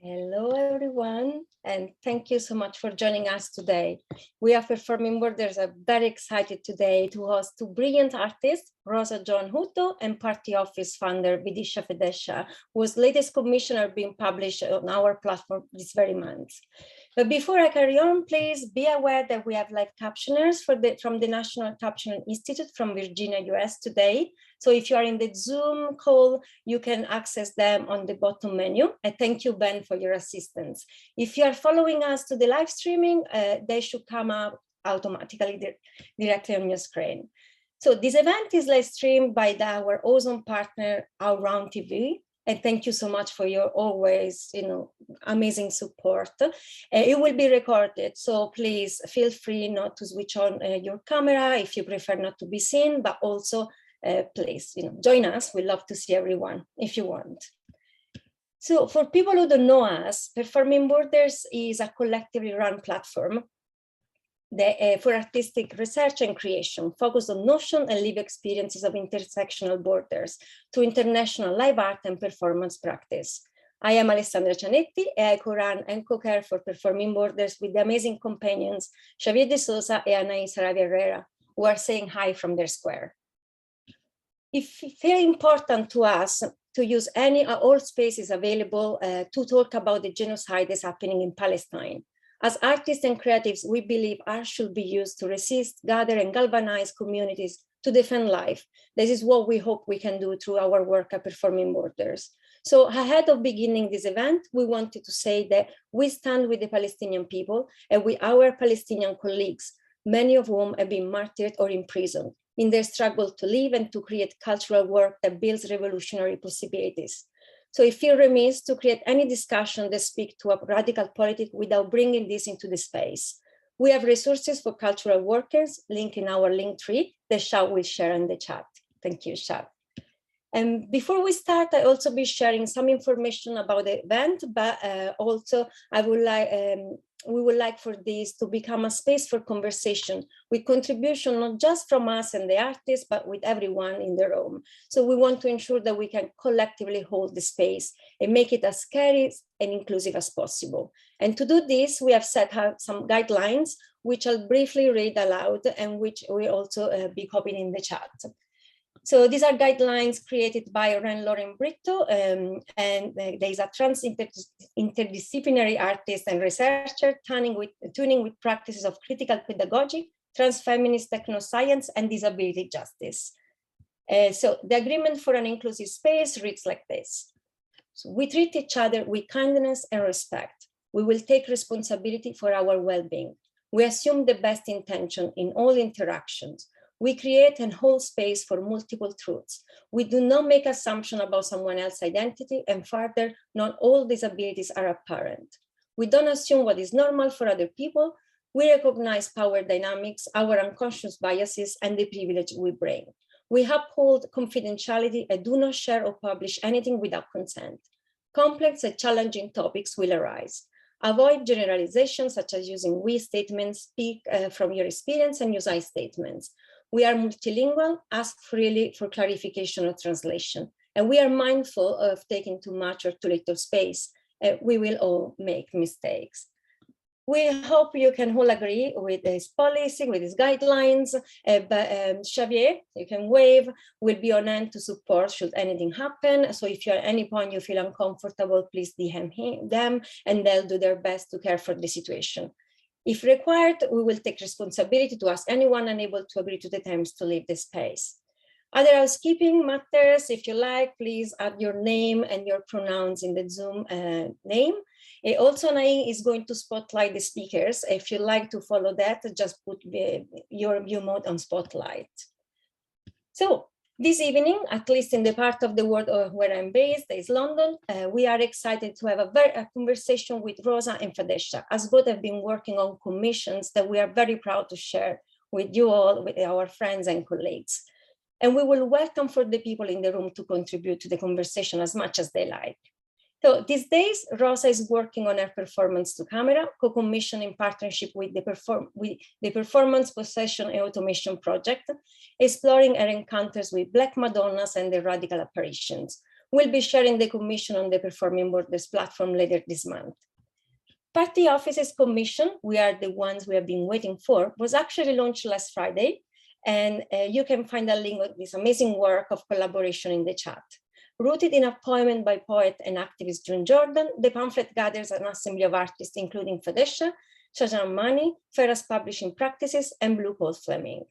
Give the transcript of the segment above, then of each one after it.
Hello, everyone, and thank you so much for joining us today. We are Performing Borders are very excited today to host two brilliant artists, Rosa Johan Uddoh and Party Office founder Vidisha Fedesha, whose latest commission are being published on our platform this very month. But before I carry on, please be aware that we have live captioners from the National Captioning Institute from Virginia, US today. So if you are in the Zoom call, you can access them on the bottom menu. And thank you, Ben, for your assistance. If you are following us to the live streaming, they should come up automatically directly on your screen. So this event is live streamed by our awesome partner, Outround TV. And thank you so much for your always, amazing support. It will be recorded, so please feel free not to switch on your camera if you prefer not to be seen, but also please, join us. We love to see everyone if you want. So for people who don't know us, Performing Borders is a collectively run platform for artistic research and creation, focused on notion and lived experiences of intersectional borders to international live art and performance practice. I am Alessandra Cianetti, and I co-run and co-care for Performing Borders with the amazing companions Xavier de Souza and Anaís Arabia Herrera, who are saying hi from their square. It's very important to us to use all spaces available to talk about the genocide that's happening in Palestine. As artists and creatives, we believe art should be used to resist, gather, and galvanize communities to defend life. This is what we hope we can do through our work at Performing Borders. So ahead of beginning this event, we wanted to say that we stand with the Palestinian people and with our Palestinian colleagues, many of whom have been martyred or imprisoned in their struggle to live and to create cultural work that builds revolutionary possibilities. So it feels remiss to create any discussion that speak to a radical politics without bringing this into the space. We have resources for cultural workers, linked in our link tree that Shah will share in the chat. Thank you, Shah. And before we start, I also be sharing some information about the event, but also we would like for this to become a space for conversation with contribution, not just from us and the artists, but with everyone in the room. So we want to ensure that we can collectively hold the space and make it as scary and inclusive as possible. And to do this, we have set out some guidelines, which I'll briefly read aloud and which we also be copied in the chat. So these are guidelines created by Ren Lauren Brito, and there is a interdisciplinary artist and researcher tuning with practices of critical pedagogy, transfeminist technoscience, and disability justice. So the agreement for an inclusive space reads like this. So we treat each other with kindness and respect. We will take responsibility for our well-being. We assume the best intention in all interactions. We create and hold space for multiple truths. We do not make assumptions about someone else's identity, and further, not all disabilities are apparent. We don't assume what is normal for other people. We recognize power dynamics, our unconscious biases, and the privilege we bring. We uphold confidentiality and do not share or publish anything without consent. Complex and challenging topics will arise. Avoid generalizations such as using we statements, speak from your experience, and use I statements. We are multilingual, ask freely for clarification or translation, and we are mindful of taking too much or too little space. We will all make mistakes. We hope you can all agree with this policy, with these guidelines, but Xavier, you can wave, will be on hand to support should anything happen. So if you at any point you feel uncomfortable, please DM them and they'll do their best to care for the situation. If required, we will take responsibility to ask anyone unable to agree to the terms to leave the space. Other housekeeping matters, if you like, please add your name and your pronouns in the Zoom name. Also, Nai is going to spotlight the speakers. If you like to follow that, just put your view mode on spotlight. So this evening, at least in the part of the world where I'm based, is London, we are excited to have a conversation with Rosa and Fedesha, as both have been working on commissions that we are very proud to share with you all, with our friends and colleagues. And we will welcome for the people in the room to contribute to the conversation as much as they like. So these days, Rosa is working on her performance to camera, co-commissioned in partnership with the Performance, Possession and Automation Project, exploring her encounters with Black Madonnas and the radical apparitions. will be sharing the commission on the Performing Borders platform later this month. Party Office's commission, we are the ones we have been waiting for, was actually launched last Friday, and you can find a link of this amazing work of collaboration in the chat. Rooted in a poem by poet and activist June Jordan, the pamphlet gathers an assembly of artists including Fadesha, Shahjahan Mani, Ferraz Publishing Practices, and Blue Coat Fleming.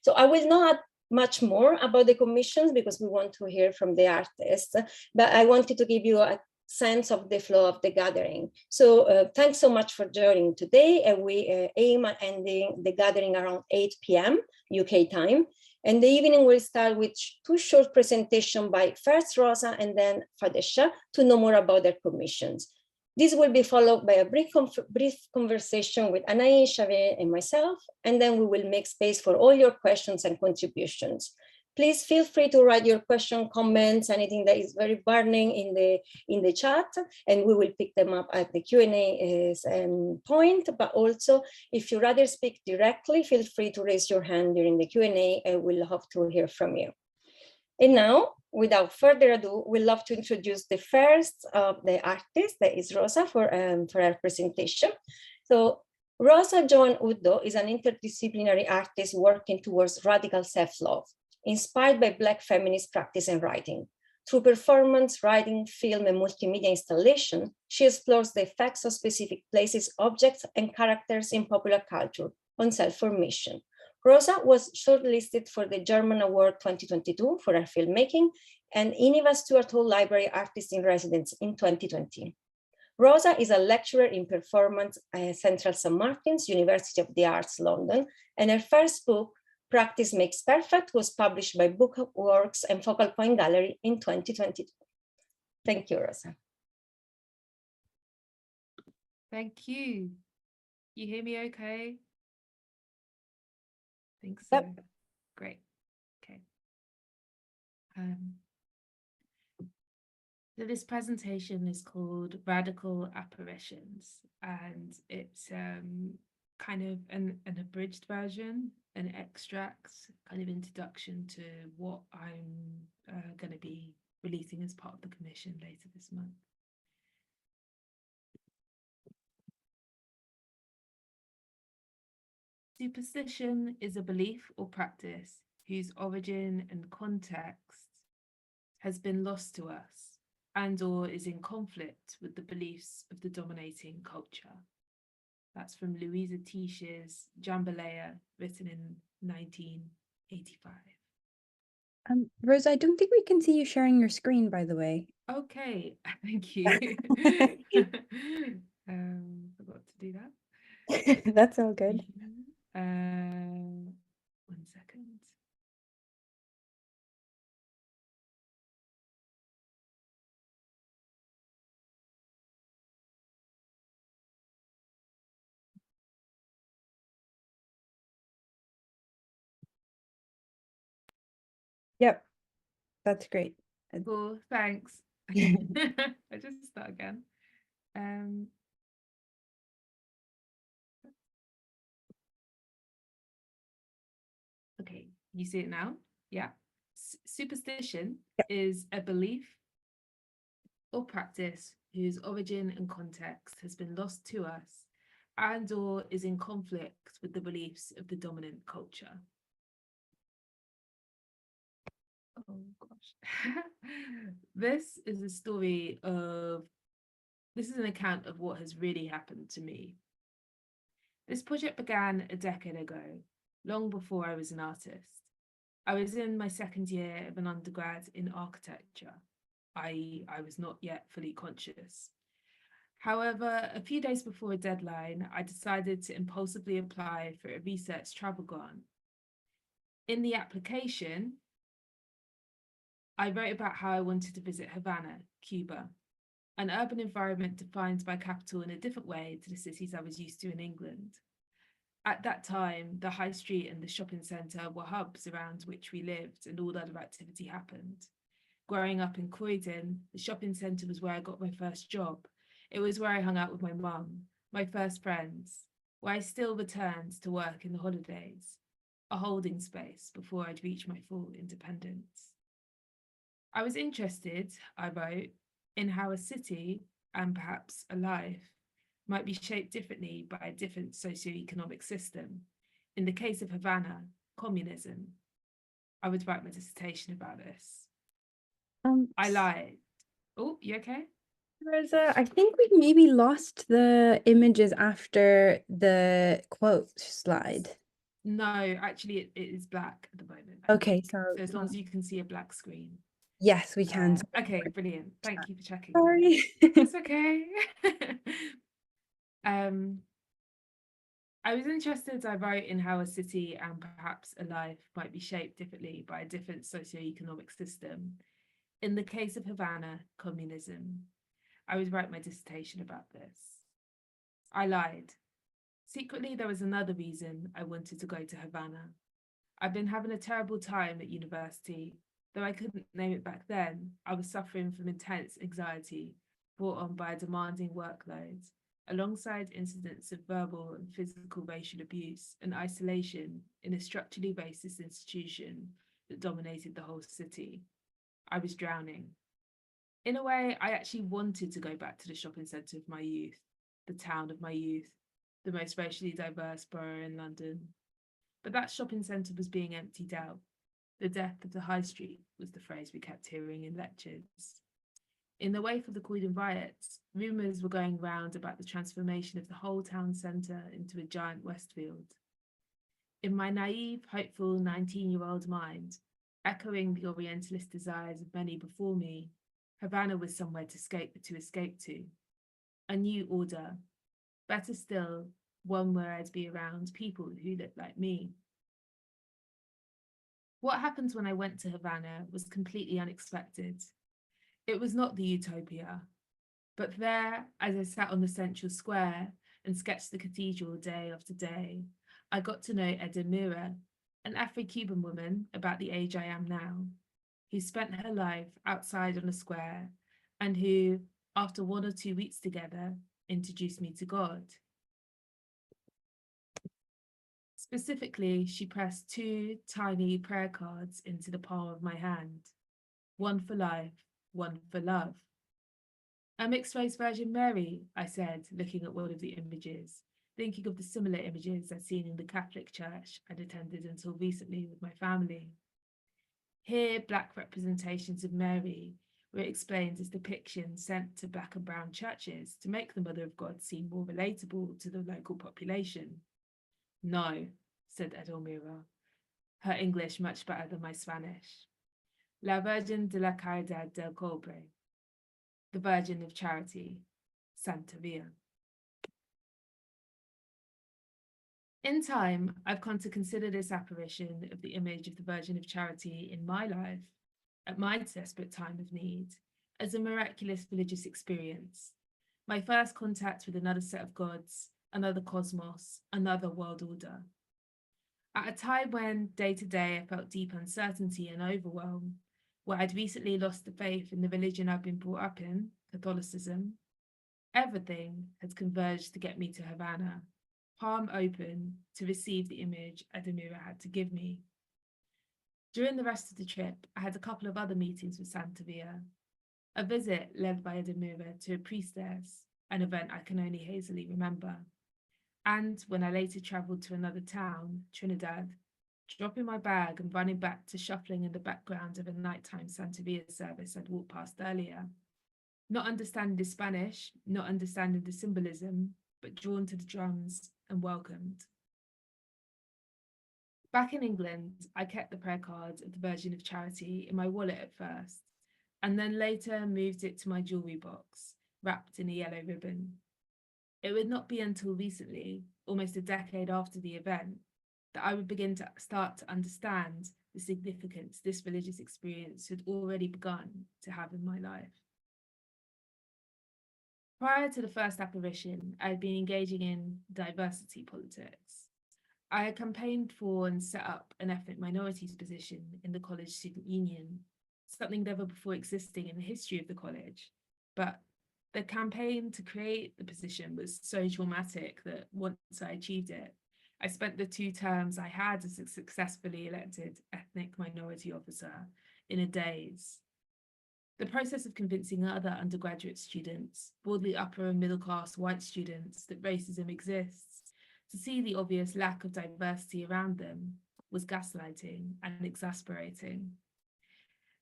So I will not add much more about the commissions because we want to hear from the artists, but I wanted to give you a sense of the flow of the gathering. So thanks so much for joining today. And we aim at ending the gathering around 8 p.m. UK time. And the evening will start with 2 short presentations by first Rosa and then Fadesha to know more about their commissions. This will be followed by a brief conversation with Anaïs, Xavier, and myself, and then we will make space for all your questions and contributions. Please feel free to write your question, comments, anything that is very burning in the chat, and we will pick them up at the Q&A point. But also, if you rather speak directly, feel free to raise your hand during the Q&A, and we'll hope to hear from you. And now, without further ado, we'd love to introduce the first of the artists, that is Rosa, for her presentation. So Rosa Johan Uddoh is an interdisciplinary artist working towards radical self-love, inspired by Black feminist practice and writing. Through performance, writing, film, and multimedia installation, she explores the effects of specific places, objects, and characters in popular culture on self-formation. Rosa was shortlisted for the German Award 2022 for her filmmaking and Iniva Stewart Hall Library Artist in Residence in 2020. Rosa is a lecturer in performance at Central St. Martin's, University of the Arts, London, and her first book, Practice Makes Perfect, was published by Bookworks and Focal Point Gallery in 2022. Thank you, Rosa. Thank you. You hear me okay? I think so. Yep. Great. Okay. So this presentation is called Radical Apparitions, and it's kind of an abridged version, an extract, kind of introduction to what I'm going to be releasing as part of the commission later this month. Superstition is a belief or practice whose origin and context has been lost to us and/or is in conflict with the beliefs of the dominating culture. That's from Louisa Teish's Jambalaya, written in 1985. Rosa, I don't think we can see you sharing your screen, by the way. Okay, thank you. Forgot to do that. That's all good. 1 second. Yep, that's great. Cool, thanks. I just start again. Okay, you see it now? Yeah. Superstition is a belief or practice whose origin and context has been lost to us and/or is in conflict with the beliefs of the dominant culture. Oh gosh. This is an account of what has really happened to me. This project began a decade ago, long before I was an artist. I was in my second year of an undergrad in architecture. I was not yet fully conscious. However, a few days before a deadline, I decided to impulsively apply for a research travel grant. In the application, I wrote about how I wanted to visit Havana, Cuba, an urban environment defined by capital in a different way to the cities I was used to in England. At that time, the high street and the shopping centre were hubs around which we lived and all other activity happened. Growing up in Croydon, the shopping centre was where I got my first job. It was where I hung out with my mum, my first friends, where I still returned to work in the holidays, a holding space before I'd reach my full independence. I was interested, I wrote, in how a city, and perhaps a life, might be shaped differently by a different socioeconomic system. In the case of Havana, communism. I would write my dissertation about this. I lied. Oh, you okay? Rosa, I think we maybe lost the images after the quote slide. No, actually, it is black at the moment. Okay, so As long as you can see a black screen. yes, we can. Okay, brilliant. Thank you for checking. Sorry. That's okay. I was interested, I wrote, in how a city and perhaps a life might be shaped differently by a different socioeconomic system. In the case of Havana, communism. I would write my dissertation about this. I lied. Secretly, there was another reason I wanted to go to Havana. I'd been having a terrible time at university. Though I couldn't name it back then, I was suffering from intense anxiety brought on by a demanding workload, alongside incidents of verbal and physical racial abuse and isolation in a structurally racist institution that dominated the whole city. I was drowning. In a way, I actually wanted to go back to the shopping centre of my youth, the town of my youth, the most racially diverse borough in London. But that shopping centre was being emptied out. The death of the high street was the phrase we kept hearing in lectures. In the wake of the Croydon riots, rumours were going round about the transformation of the whole town centre into a giant Westfield. In my naive, hopeful 19-year-old mind, echoing the Orientalist desires of many before me, Havana was somewhere to escape to. A new order. Better still, one where I'd be around people who looked like me. What happened when I went to Havana was completely unexpected. It was not the utopia, but there, as I sat on the central square and sketched the cathedral day after day, I got to know Edamira, an Afro-Cuban woman about the age I am now, who spent her life outside on a square and who, after 1 or 2 weeks together, introduced me to God. Specifically, she pressed 2 tiny prayer cards into the palm of my hand, one for life, one for love. A mixed-race Virgin Mary, I said, looking at one of the images, thinking of the similar images I'd seen in the Catholic church I'd attended until recently with my family. Here, Black representations of Mary were explained as depictions sent to Black and brown churches to make the Mother of God seem more relatable to the local population. No, said Edelmira, her English much better than my Spanish. La Virgen de la Caridad del Cobre, the Virgin of Charity, Santa Via. In time, I've come to consider this apparition of the image of the Virgin of Charity in my life, at my desperate time of need, as a miraculous religious experience, my first contact with another set of gods, another cosmos, another world order. At a time when, day to day, I felt deep uncertainty and overwhelm, where I'd recently lost the faith in the religion I'd been brought up in, Catholicism, everything had converged to get me to Havana, palm open to receive the image Edamira had to give me. During the rest of the trip, I had a couple of other meetings with Santa Via, a visit led by Edamira to a priestess, an event I can only hazily remember, and when I later travelled to another town, Trinidad, dropping my bag and running back to shuffling in the background of a nighttime Santa Via service I'd walked past earlier. Not understanding the Spanish, not understanding the symbolism, but drawn to the drums and welcomed. Back in England, I kept the prayer card of the Virgin of Charity in my wallet at first, and then later moved it to my jewellery box, wrapped in a yellow ribbon. It would not be until recently, almost a decade after the event, that I would begin to start to understand the significance this religious experience had already begun to have in my life. Prior to the first apparition, I had been engaging in diversity politics. I had campaigned for and set up an ethnic minorities position in the college student union, something never before existing in the history of the college. But the campaign to create the position was so traumatic that once I achieved it, I spent the 2 terms I had as a successfully elected ethnic minority officer in a daze, The process of convincing other undergraduate students, broadly upper and middle class white students, that racism exists, to see the obvious lack of diversity around them, was gaslighting and exasperating.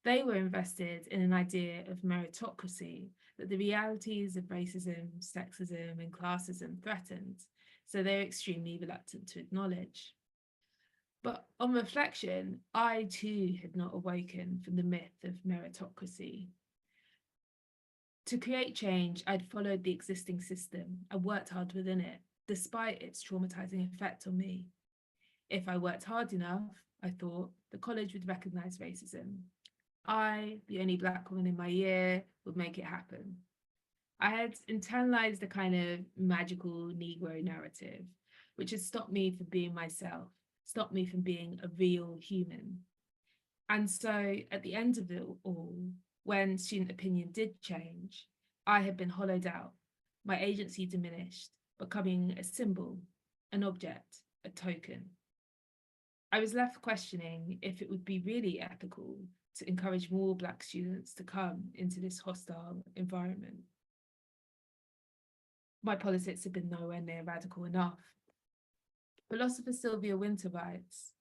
They were invested in an idea of meritocracy that the realities of racism, sexism, and classism threatened, so they're extremely reluctant to acknowledge. But on reflection, I too had not awoken from the myth of meritocracy. To create change, I'd followed the existing system and worked hard within it, despite its traumatizing effect on me. If I worked hard enough, I thought, the college would recognize racism. I, the only Black woman in my year, would make it happen. I had internalized a kind of magical Negro narrative, which had stopped me from being myself, stopped me from being a real human. And so at the end of it all, when student opinion did change, I had been hollowed out, my agency diminished, becoming a symbol, an object, a token. I was left questioning if it would be really ethical to encourage more Black students to come into this hostile environment. My politics had been nowhere near radical enough. Philosopher Sylvia Wynter writes,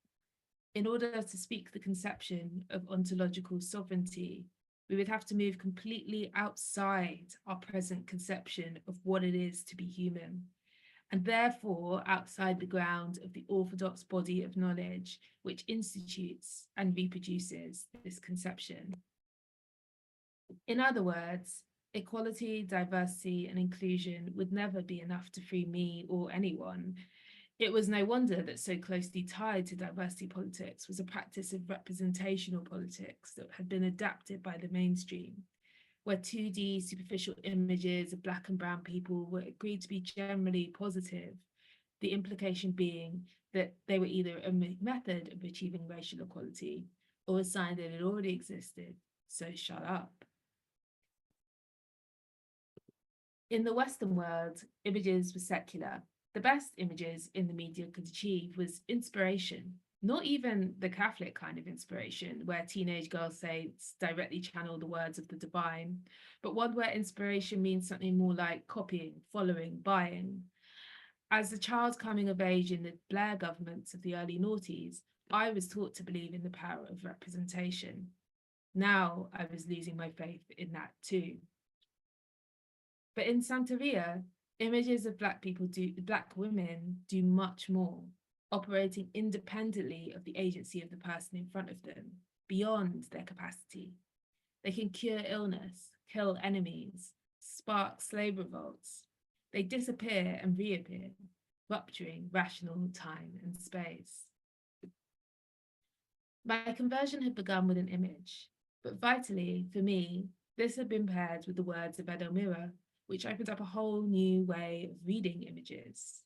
in order to speak the conception of ontological sovereignty, we would have to move completely outside our present conception of what it is to be human, and therefore outside the ground of the orthodox body of knowledge which institutes and reproduces this conception. In other words, equality, diversity, and inclusion would never be enough to free me or anyone. It was no wonder that so closely tied to diversity politics was a practice of representational politics that had been adapted by the mainstream, where 2D superficial images of Black and brown people were agreed to be generally positive, the implication being that they were either a method of achieving racial equality or a sign that it already existed, so shut up. In the Western world, images were secular. The best images in the media could achieve was inspiration, not even the Catholic kind of inspiration, where teenage girls say directly channel the words of the divine, but one where inspiration means something more like copying, following, buying. As a child coming of age in the Blair governments of the early noughties, I was taught to believe in the power of representation. Now I was losing my faith in that too. But in Santeria, images of Black women do much more, operating independently of the agency of the person in front of them, beyond their capacity. They can cure illness, kill enemies, spark slave revolts. They disappear and reappear, rupturing rational time and space. My conversion had begun with an image, but vitally, for me, this had been paired with the words of Edelmira, which opened up a whole new way of reading images.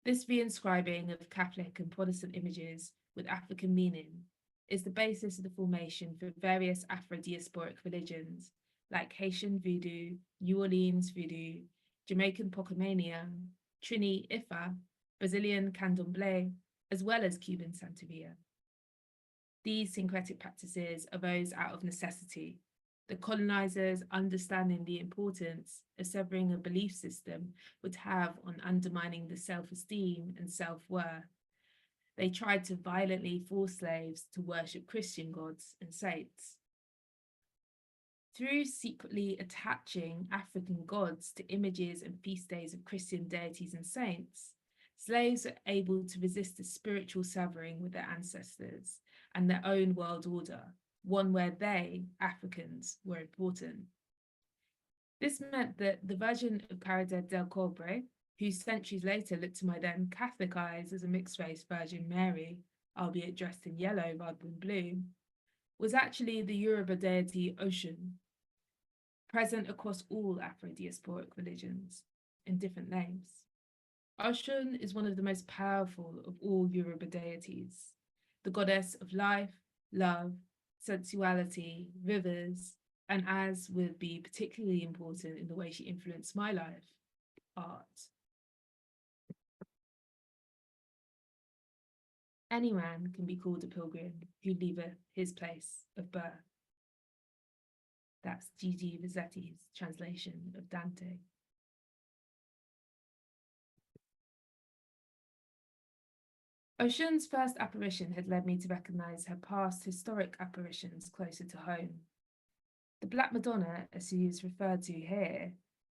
This reinscribing of Catholic and Protestant images with African meaning is the basis of the formation for various Afro-diasporic religions like Haitian Voodoo, New Orleans Voodoo, Jamaican Pocomania, Trini Ifa, Brazilian Candomblé, as well as Cuban Santeria. These syncretic practices arose out of necessity, the colonizers understanding the importance a severing a belief system would have on undermining the self-esteem and self-worth. They tried to violently force slaves to worship Christian gods and saints. Through secretly attaching African gods to images and feast days of Christian deities and saints, slaves were able to resist the spiritual severing with their ancestors and their own world order, one where they, Africans, were important. This meant that the version of Caridad del Cobre, who centuries later looked to my then Catholic eyes as a mixed-race Virgin Mary, albeit dressed in yellow rather than blue, was actually the Yoruba deity Oshun, present across all Afro-diasporic religions in different names. Oshun is one of the most powerful of all Yoruba deities, the goddess of life, love, sensuality, rivers, and as would be particularly important in the way she influenced my life, art. Any man can be called a pilgrim who leaveth his place of birth. That's Gigi Rossetti's translation of Dante. Ocean's first apparition had led me to recognise her past historic apparitions closer to home. The Black Madonna, as she is referred to here,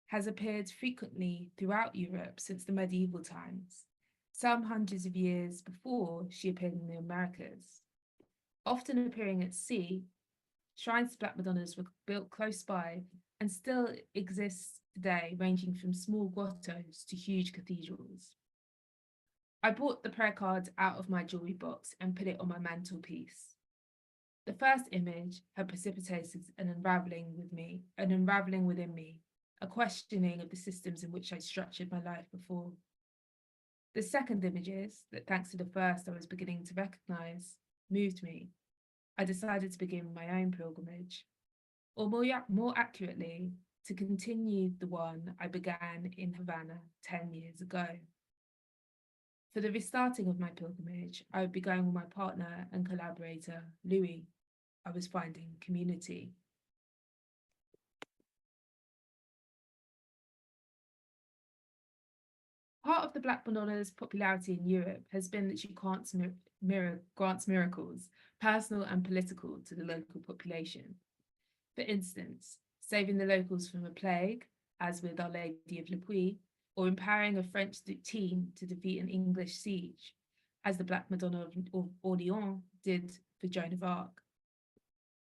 has appeared frequently throughout Europe since the medieval times, some hundreds of years before she appeared in the Americas. Often appearing at sea, shrines to Black Madonnas were built close by and still exist today, ranging from small grottos to huge cathedrals. I brought the prayer card out of my jewellery box and put it on my mantelpiece. The first image had precipitated an unravelling within me, a questioning of the systems in which I structured my life before. The second images, that thanks to the first I was beginning to recognise, moved me. I decided to begin my own pilgrimage, or more accurately, to continue the one I began in Havana 10 years ago. For the restarting of my pilgrimage, I would be going with my partner and collaborator, Louis. I was finding community. Part of the Black Madonna's popularity in Europe has been that she grants miracles, personal and political, to the local population. For instance, saving the locals from a plague, as with Our Lady of Le Puy, or empowering a French team to defeat an English siege, as the Black Madonna of Orleans did for Joan of Arc.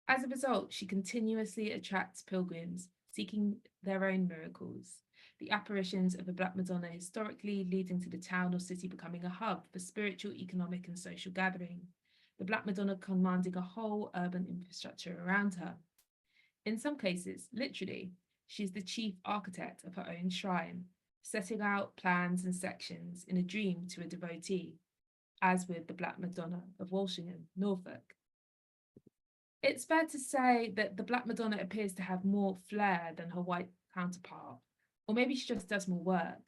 As a result, she continuously attracts pilgrims seeking their own miracles, the apparitions of the Black Madonna historically leading to the town or city becoming a hub for spiritual, economic and social gathering, the Black Madonna commanding a whole urban infrastructure around her. In some cases, literally, she's the chief architect of her own shrine, setting out plans and sections in a dream to a devotee, as with the Black Madonna of Walsingham, Norfolk. It's fair to say that the Black Madonna appears to have more flair than her white counterpart, or maybe she just does more work.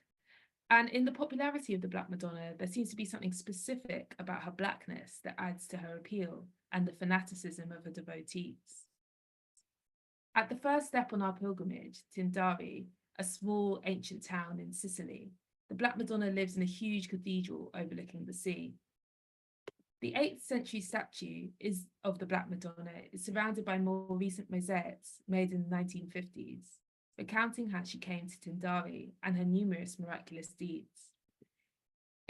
And in the popularity of the Black Madonna, there seems to be something specific about her blackness that adds to her appeal and the fanaticism of her devotees. At the first step on our pilgrimage, Tindari, a small ancient town in Sicily, the Black Madonna lives in a huge cathedral overlooking the sea. The 8th century statue of the Black Madonna is surrounded by more recent mosaics made in the 1950s, recounting how she came to Tindari and her numerous miraculous deeds.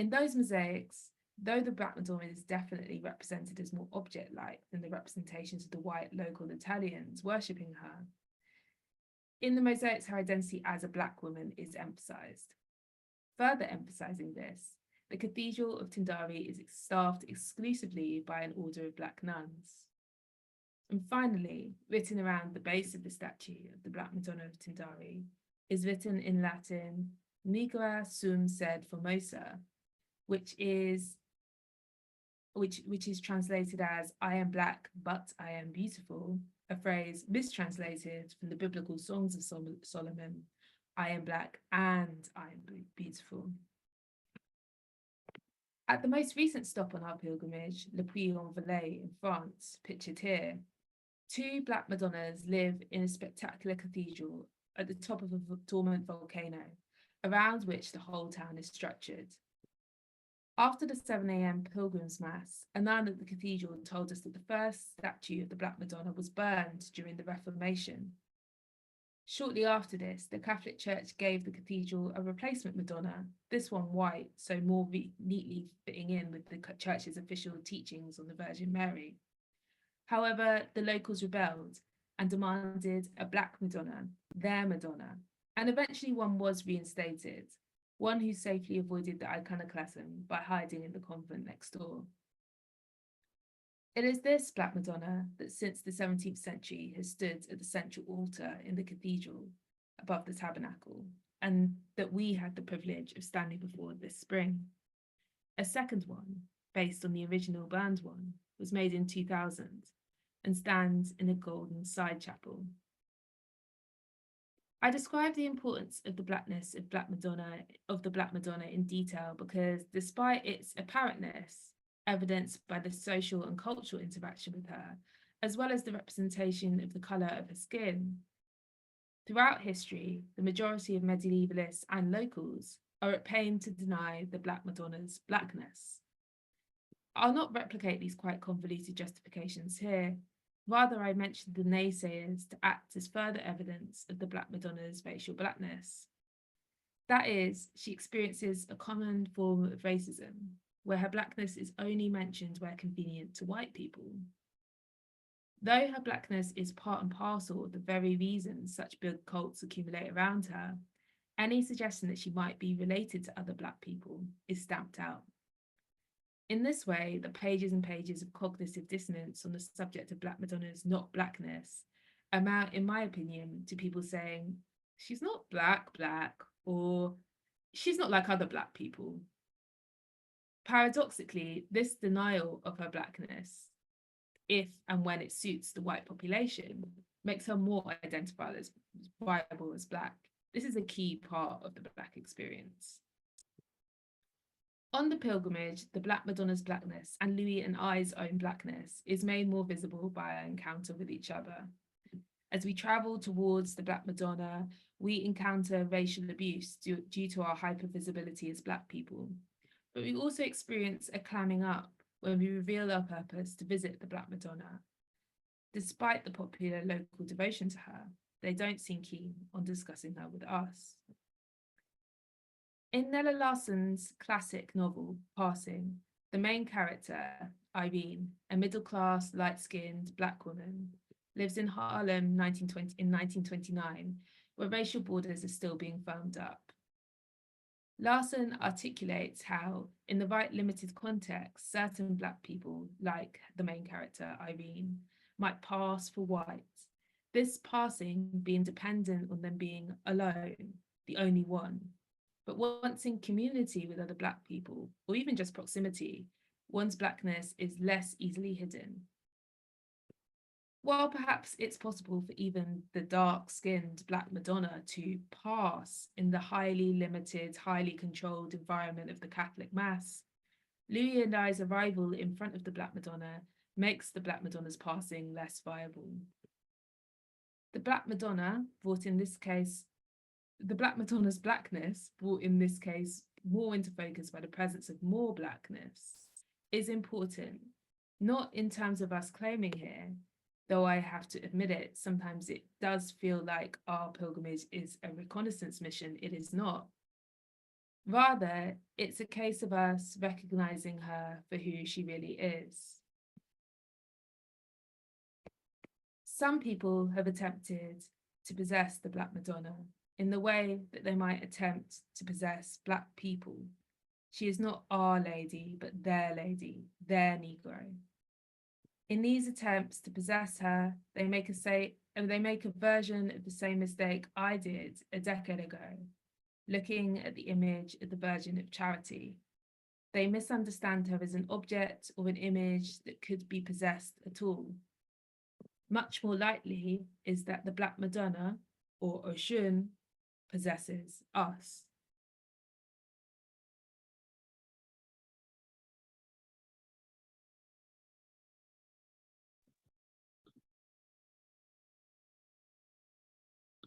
In those mosaics, though the Black Madonna is definitely represented as more object-like than the representations of the white local Italians worshipping her, in the mosaics her identity as a Black woman is emphasised. Further emphasising this, the Cathedral of Tindari is staffed exclusively by an order of Black nuns. And finally, written around the base of the statue of the Black Madonna of Tindari is written in Latin, Nigra sum sed formosa, which is translated as, I am black, but I am beautiful, a phrase mistranslated from the biblical Songs of Solomon, I am black and I am beautiful. At the most recent stop on our pilgrimage, Le Puy-en-Velay in France, pictured here, 2 Black Madonnas live in a spectacular cathedral at the top of a dormant volcano, around which the whole town is structured. After the 7 a.m. Pilgrims Mass, a nun at the cathedral told us that the first statue of the Black Madonna was burned during the Reformation. Shortly after this, the Catholic Church gave the cathedral a replacement Madonna, this one white, so more neatly fitting in with the Church's official teachings on the Virgin Mary. However, the locals rebelled and demanded a Black Madonna, their Madonna, and eventually one was reinstated, one who safely avoided the iconoclasm by hiding in the convent next door. It is this Black Madonna that since the 17th century has stood at the central altar in the cathedral above the tabernacle, and that we had the privilege of standing before this spring. A second one, based on the original burned one, was made in 2000 and stands in a golden side chapel. I describe the importance of the blackness of the Black Madonna in detail because despite its apparentness, evidenced by the social and cultural interaction with her, as well as the representation of the colour of her skin. Throughout history, the majority of medievalists and locals are at pain to deny the Black Madonna's blackness. I'll not replicate these quite convoluted justifications here. Rather, I mentioned the naysayers to act as further evidence of the Black Madonna's facial blackness. That is, she experiences a common form of racism, where her blackness is only mentioned where convenient to white people. Though her blackness is part and parcel of the very reasons such big cults accumulate around her, any suggestion that she might be related to other Black people is stamped out. In this way, the pages and pages of cognitive dissonance on the subject of Black Madonna's not blackness amount, in my opinion, to people saying, she's not black, or she's not like other Black people. Paradoxically, this denial of her blackness, if and when it suits the white population, makes her more identifiable as Black. This is a key part of the Black experience. On the pilgrimage, the Black Madonna's blackness and Louis and I's own blackness is made more visible by our encounter with each other. As we travel towards the Black Madonna, we encounter racial abuse due to our hypervisibility as Black people. But we also experience a clamming up when we reveal our purpose to visit the Black Madonna. Despite the popular local devotion to her, they don't seem keen on discussing her with us. In Nella Larson's classic novel, Passing, the main character, Irene, a middle-class, light-skinned Black woman, lives in Harlem in 1929, where racial borders are still being firmed up. Larson articulates how, in the right limited context, certain Black people, like the main character, Irene, might pass for white, this passing being dependent on them being alone, the only one. But once in community with other Black people, or even just proximity, one's Blackness is less easily hidden. While perhaps it's possible for even the dark-skinned Black Madonna to pass in the highly limited, highly controlled environment of the Catholic Mass, Louis and I's arrival in front of the Black Madonna makes the Black Madonna's passing less viable. The Black Madonna brought in this case, the Black Madonna's blackness, brought in this case more into focus by the presence of more Blackness, is important, not in terms of us claiming here, though I have to admit it, sometimes it does feel like our pilgrimage is a reconnaissance mission. It is not. Rather, it's a case of us recognizing her for who she really is. Some people have attempted to possess the Black Madonna in the way that they might attempt to possess Black people. She is not our lady, but their lady, their Negro. In these attempts to possess her, they make a version of the same mistake I did a decade ago, looking at the image of the Virgin of Charity. They misunderstand her as an object or an image that could be possessed at all. Much more likely is that the Black Madonna, or Oshun, possesses us.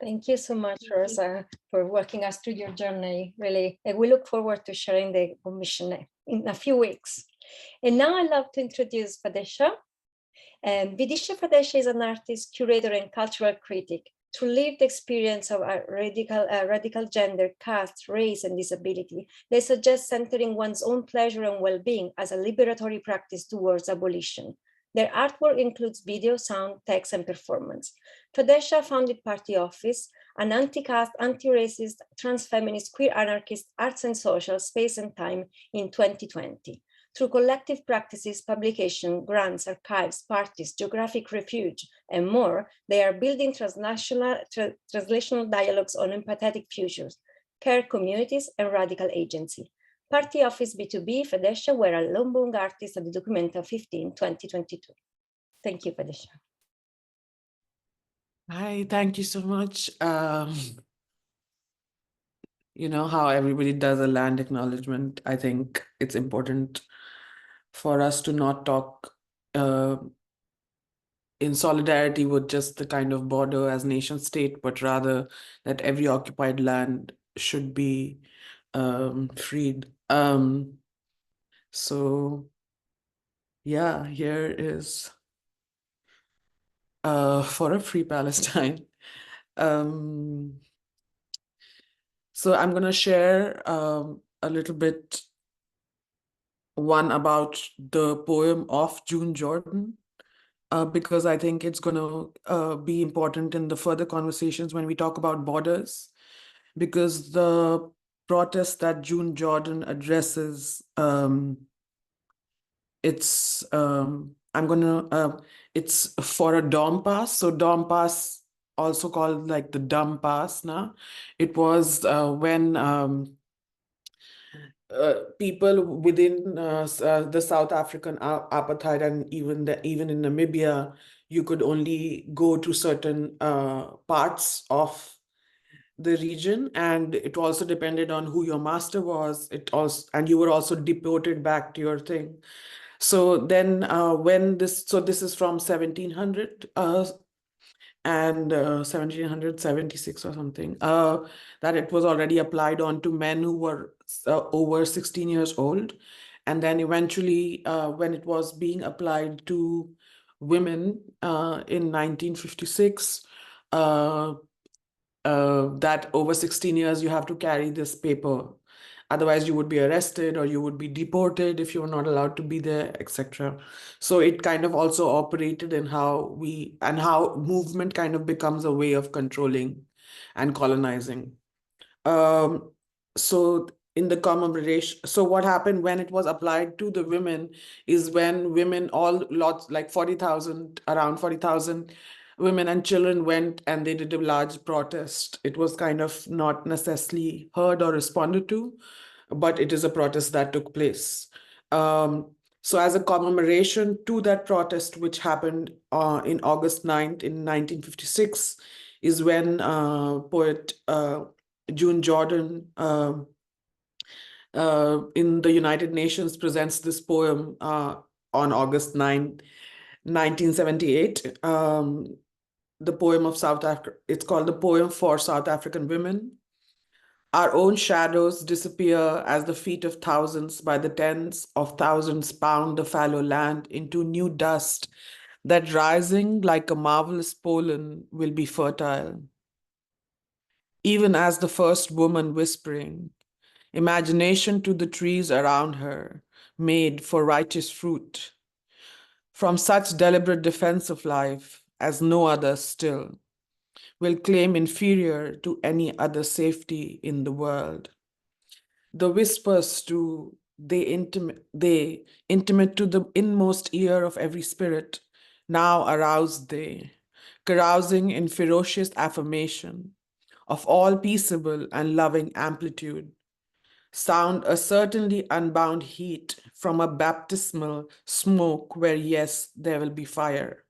Thank you so much, Rosa, for walking us through your journey, really. And we look forward to sharing the commission in a few weeks. And now I'd love to introduce Fadesha. Vidisha Fadesha is an artist, curator, and cultural critic. Through lived experience of radical gender, caste, race, and disability, they suggest centering one's own pleasure and well-being as a liberatory practice towards abolition. Their artwork includes video, sound, text, and performance. Fadesha founded Party Office, an anti-caste, anti-racist, trans-feminist, queer anarchist, arts and social, space and time in 2020. Through collective practices, publication, grants, archives, parties, geographic refuge, and more, they are building translational dialogues on empathetic futures, care communities, and radical agency. Party Office B2B, Fadesha were a Lombok artist at the Documenta 15, 2022. Thank you, Fadesha. Hi, thank you so much. You know how everybody does a land acknowledgement. I think it's important for us to not talk in solidarity with just the kind of border as nation state, but rather that every occupied land should be freed. So yeah, here is for a free Palestine. So I'm gonna share a little bit one about the poem of June Jordan, because I think it's gonna be important in the further conversations when we talk about borders, because the protest that June Jordan addresses, it's it's for a Dom pass. So Dom pass, also called like the Dumb pass now. It was when people within the South African apartheid, and even in Namibia, you could only go to certain parts of the region, and it also depended on who your master was. And you were also deported back to your thing. So then this is from 1700 and 1776 or something, that it was already applied on to men who were over 16 years old. And then eventually, when it was being applied to women in 1956, that over 16 years you have to carry this paper. Otherwise, you would be arrested or you would be deported if you were not allowed to be there, etc. So it kind of also operated in how movement kind of becomes a way of controlling and colonizing. So in the commemoration, so what happened when it was applied to the women is when women, like 40,000, around 40,000 women and children went and they did a large protest. It was kind of not necessarily heard or responded to, but it is a protest that took place. So as a commemoration to that protest, which happened in August 9th in 1956, is when poet June Jordan in the United Nations presents this poem on August 9, 1978. The poem of South Africa, it's called the Poem for South African Women. Our own shadows disappear as the feet of thousands by the tens of thousands pound the fallow land into new dust that rising like a marvelous pollen will be fertile. Even as the first woman whispering, imagination to the trees around her, made for righteous fruit. From such deliberate defense of life as no other still, will claim inferior to any other safety in the world. The whispers too, they intimate to the inmost ear of every spirit, now aroused they, carousing in ferocious affirmation of all peaceable and loving amplitude, sound a certainly unbound heat from a baptismal smoke where, yes, there will be fire.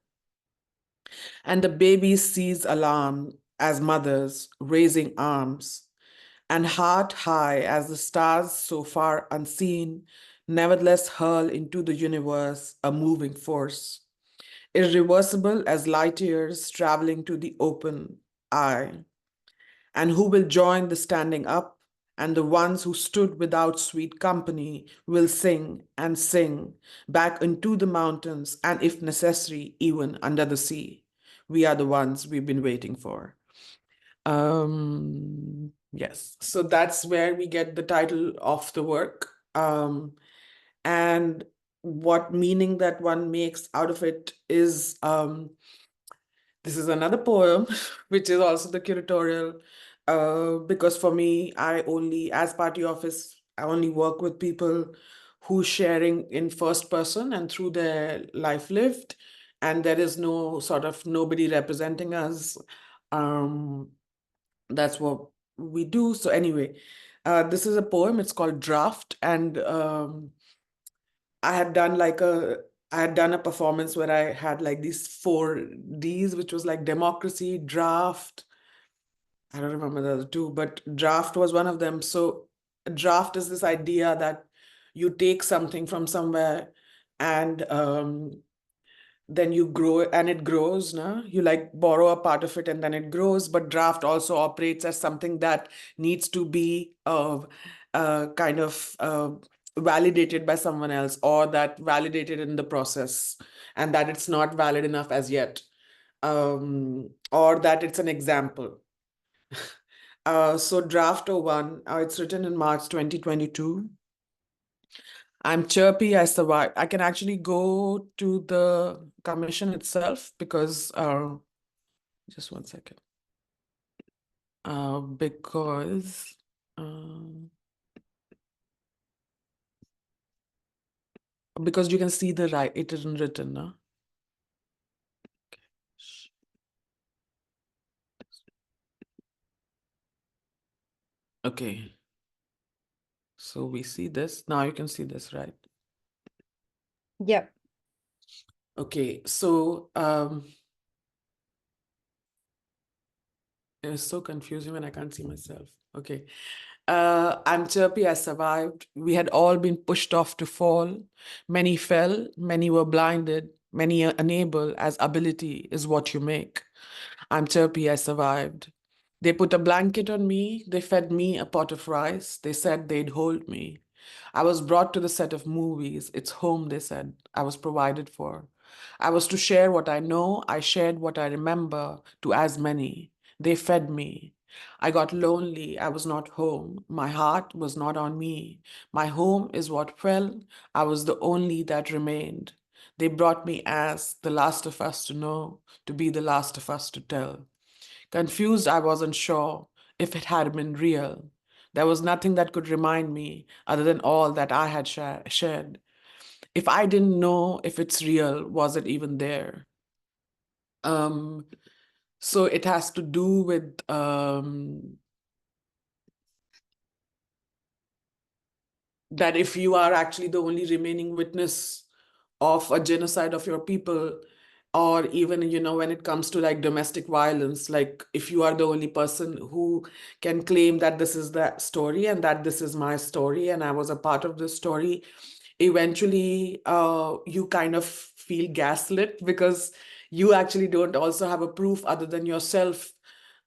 And the babies seize alarm as mothers, raising arms, and heart high as the stars so far unseen, nevertheless hurl into the universe a moving force, irreversible as light years traveling to the open eye. And who will join the standing up, and the ones who stood without sweet company will sing and sing back into the mountains, and if necessary, even under the sea. We are the ones we've been waiting for. Yes, so that's where we get the title of the work. And what meaning that one makes out of it is, this is another poem, which is also the curatorial, because for me, as party office, I only work with people who sharing in first person and through their life lived, and there is no sort of nobody representing us. That's what we do. So anyway, this is a poem. It's called Draft, and I had done a performance where I had like these 4Ds, which was like democracy, draft. I don't remember the other two, but draft was one of them. So draft is this idea that you take something from somewhere and then you grow and it grows, no? You like borrow a part of it and then it grows, but draft also operates as something that needs to be kind of validated by someone else, or that validated in the process, and that it's not valid enough as yet, or that it's an example. So draft 01, it's written in March 2022. I'm chirpy, I survived. I can actually go to the commission itself because, just one second. Because, you can see it isn't written, no? Okay. So we see this. Now you can see this, right? Yep. Okay, so it's so confusing when I can't see myself. Okay. I'm chirpy, I survived. We had all been pushed off to fall. Many fell, many were blinded, many are unable, as ability is what you make. I'm chirpy, I survived. They put a blanket on me, they fed me a pot of rice, they said they'd hold me. I was brought to the set of movies, it's home, they said, I was provided for. I was to share what I know, I shared what I remember to as many. They fed me. I got lonely, I was not home, my heart was not on me. My home is what fell, I was the only that remained. They brought me as the last of us to know, to be the last of us to tell. Confused, I wasn't sure if it had been real. There was nothing that could remind me other than all that I had shared. If I didn't know if it's real, was it even there? So it has to do with that if you are actually the only remaining witness of a genocide of your people, or even, when it comes to like domestic violence, like if you are the only person who can claim that this is the story and that this is my story and I was a part of this story, eventually you kind of feel gaslit because you actually don't also have a proof other than yourself,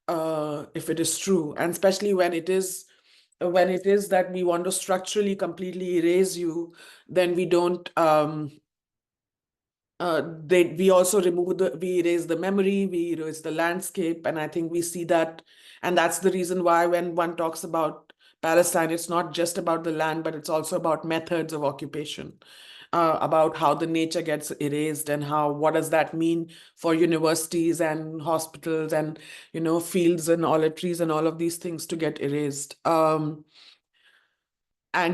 if it is true. And especially when it is that we want to structurally completely erase you, then we don't we also we erase the memory, we erase the landscape, and I think we see that, and that's the reason why when one talks about Palestine, it's not just about the land, but it's also about methods of occupation, about how the nature gets erased and what does that mean for universities and hospitals and fields and olive trees and all of these things to get erased. And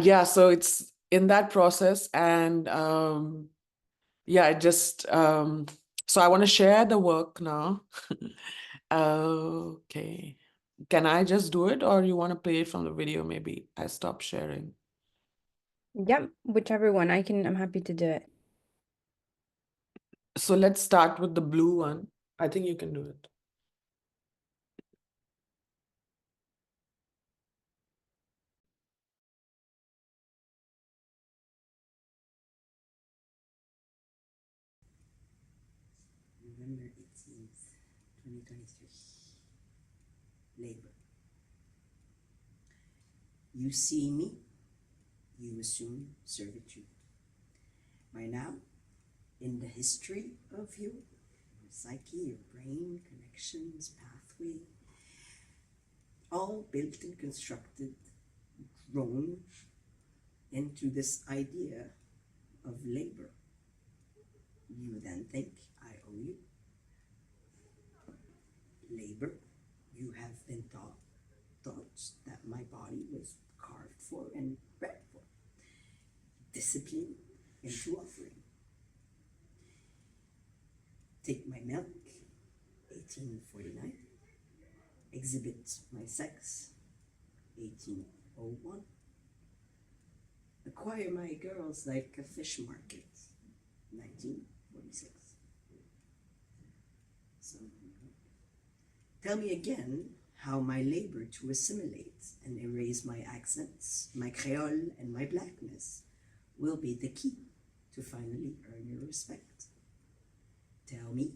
yeah, so it's in that process, and yeah, so I want to share the work now. Okay. Can I just do it, or you want to play it from the video? Maybe I stop sharing. Yep. Whichever one. I'm happy to do it. So let's start with the blue one. I think you can do it. November 18th, 2023. Labor. You see me, you assume servitude. By now, in the history of you, your psyche, your brain, connections, pathway, all built and constructed, grown into this idea of labor. You then think, I owe you. Labor, you have been taught that my body was carved for and bred for. Discipline into offering. Take my milk, 1849. Exhibit my sex, 1801. Acquire my girls like a fish market, 1946. So, tell me again how my labor to assimilate and erase my accents, my Creole and my blackness will be the key to finally earn your respect. Tell me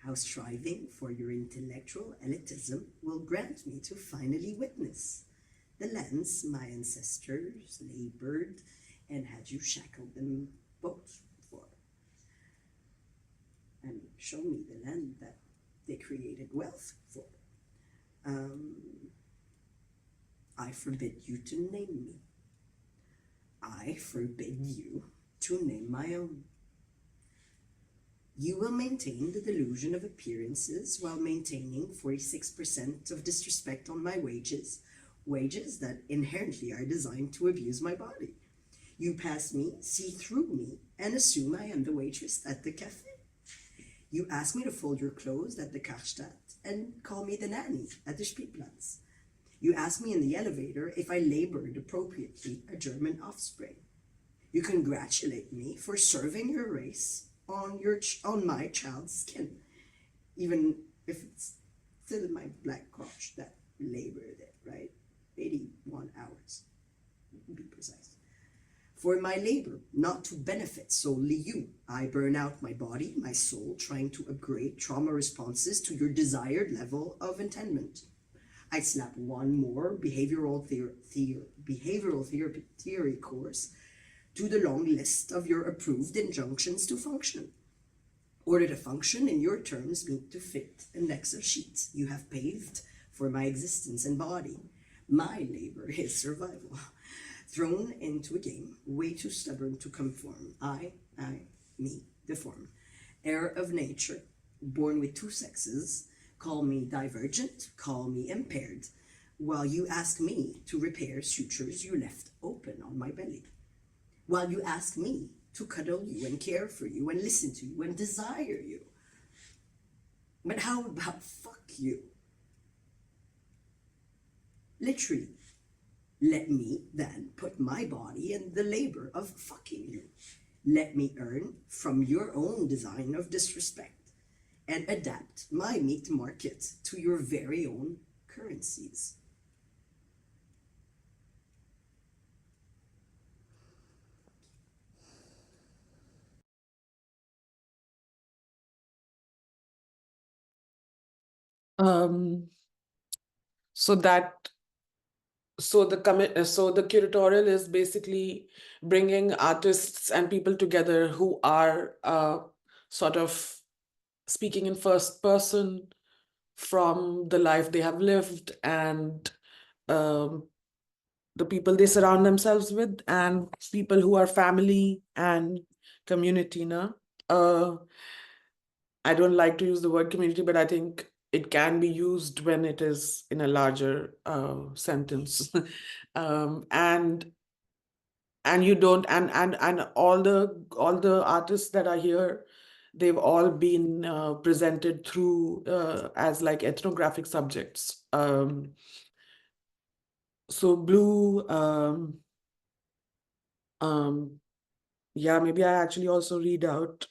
how striving for your intellectual elitism will grant me to finally witness the lands my ancestors labored and had you shackled them both for. And show me the land that they created wealth for. I forbid you to name me. I forbid you to name my own. You will maintain the delusion of appearances while maintaining 46% of disrespect on my wages that inherently are designed to abuse my body. You pass me, see through me, and assume I am the waitress at the cafe. You ask me to fold your clothes at the Karstadt and call me the nanny at the Spielplatz. You ask me in the elevator if I labored appropriately a German offspring. You congratulate me for serving your race on my child's skin, even if it's still my black crotch that labored it, right? 81 hours, to be precise. For my labor, not to benefit solely you, I burn out my body, my soul, trying to upgrade trauma responses to your desired level of attainment. I slap one more behavioral theory course to the long list of your approved injunctions to function. Order to function in your terms meet to fit an Excel sheet you have paved for my existence and body. My labor is survival. Thrown into a game, way too stubborn to conform. Me, deform. Heir of nature, born with two sexes. Call me divergent, call me impaired, while you ask me to repair sutures you left open on my belly. While you ask me to cuddle you and care for you and listen to you and desire you. But how about fuck you? Literally, let me then put my body in the labor of fucking you. Let me earn from your own design of disrespect and adapt my meat market to your very own currencies. So the curatorial is basically bringing artists and people together who are sort of speaking in first person from the life they have lived and the people they surround themselves with and people who are family and community. I don't like to use the word community, but I think it can be used when it is in a larger sentence. And you don't, and all the artists that are here, they've all been presented through as like ethnographic subjects. So Blue, yeah, maybe I actually also read out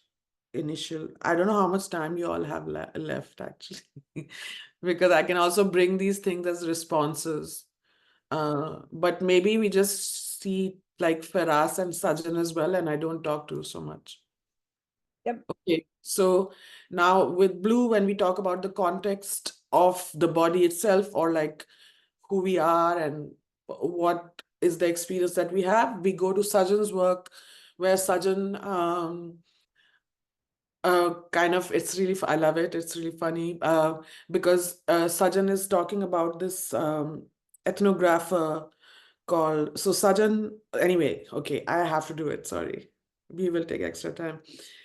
initial. I don't know how much time you all have left actually, because I can also bring these things as responses. But maybe we just see like Feras and Sajan as well, and I don't talk to so much. Yep. Okay, so now with Blue, when we talk about the context of the body itself, or like who we are and what is the experience that we have, we go to Sajan's work, where Sajan kind of, it's really, I love it. It's really funny because Sajan is talking about this ethnographer called, so Sajan, anyway, okay, I have to do it, sorry. We will take extra time.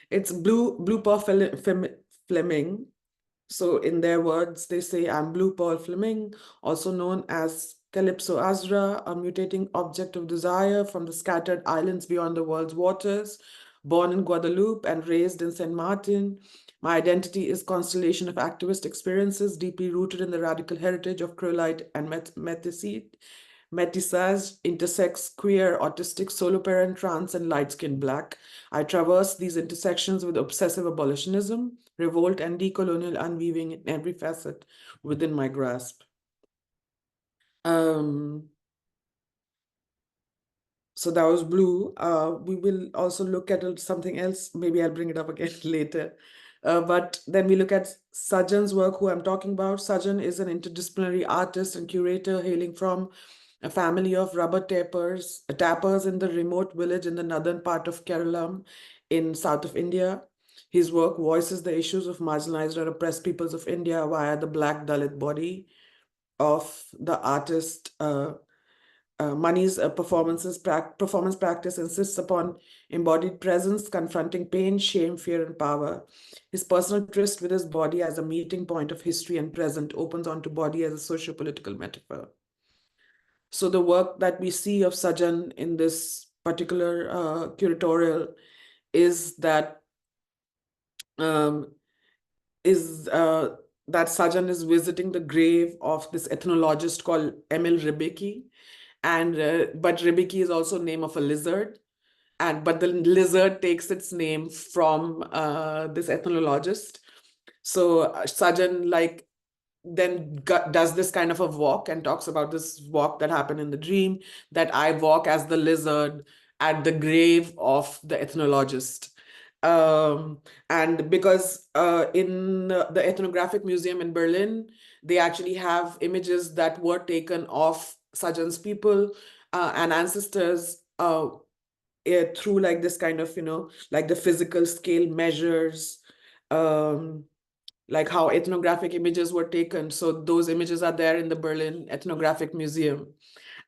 It's Blue Paul Fleming. So in their words, they say, I'm Blue Paul Fleming, also known as Calypso Azra, a mutating object of desire from the scattered islands beyond the world's waters. Born in Guadeloupe and raised in Saint Martin, my identity is constellation of activist experiences deeply rooted in the radical heritage of Creolite and Métissage, intersex, queer, autistic, solo parent, trans, and light-skinned Black. I traverse these intersections with obsessive abolitionism, revolt, and decolonial unweaving in every facet within my grasp. So that was Blue. We will also look at something else. Maybe I'll bring it up again later. But then we look at Sajan's work, who I'm talking about. Sajan is an interdisciplinary artist and curator hailing from a family of rubber tappers in the remote village in the northern part of Kerala in south of India. His work voices the issues of marginalized or oppressed peoples of India via the Black Dalit body of the artist. Mani's performance practice insists upon embodied presence, confronting pain, shame, fear, and power. His personal tryst with his body as a meeting point of history and present opens onto body as a socio-political metaphor. So the work that we see of Sajan in this particular curatorial is that that Sajan is visiting the grave of this ethnologist called Emil Ribicki. And but Ribicki is also name of a lizard, but the lizard takes its name from this ethnologist. So Sajan then does this kind of a walk and talks about this walk that happened in the dream, that I walk as the lizard at the grave of the ethnologist. And because in the Ethnographic Museum in Berlin, they actually have images that were taken of Sajan's people and ancestors through like this kind of, like the physical scale measures, like how ethnographic images were taken. So those images are there in the Berlin Ethnographic Museum.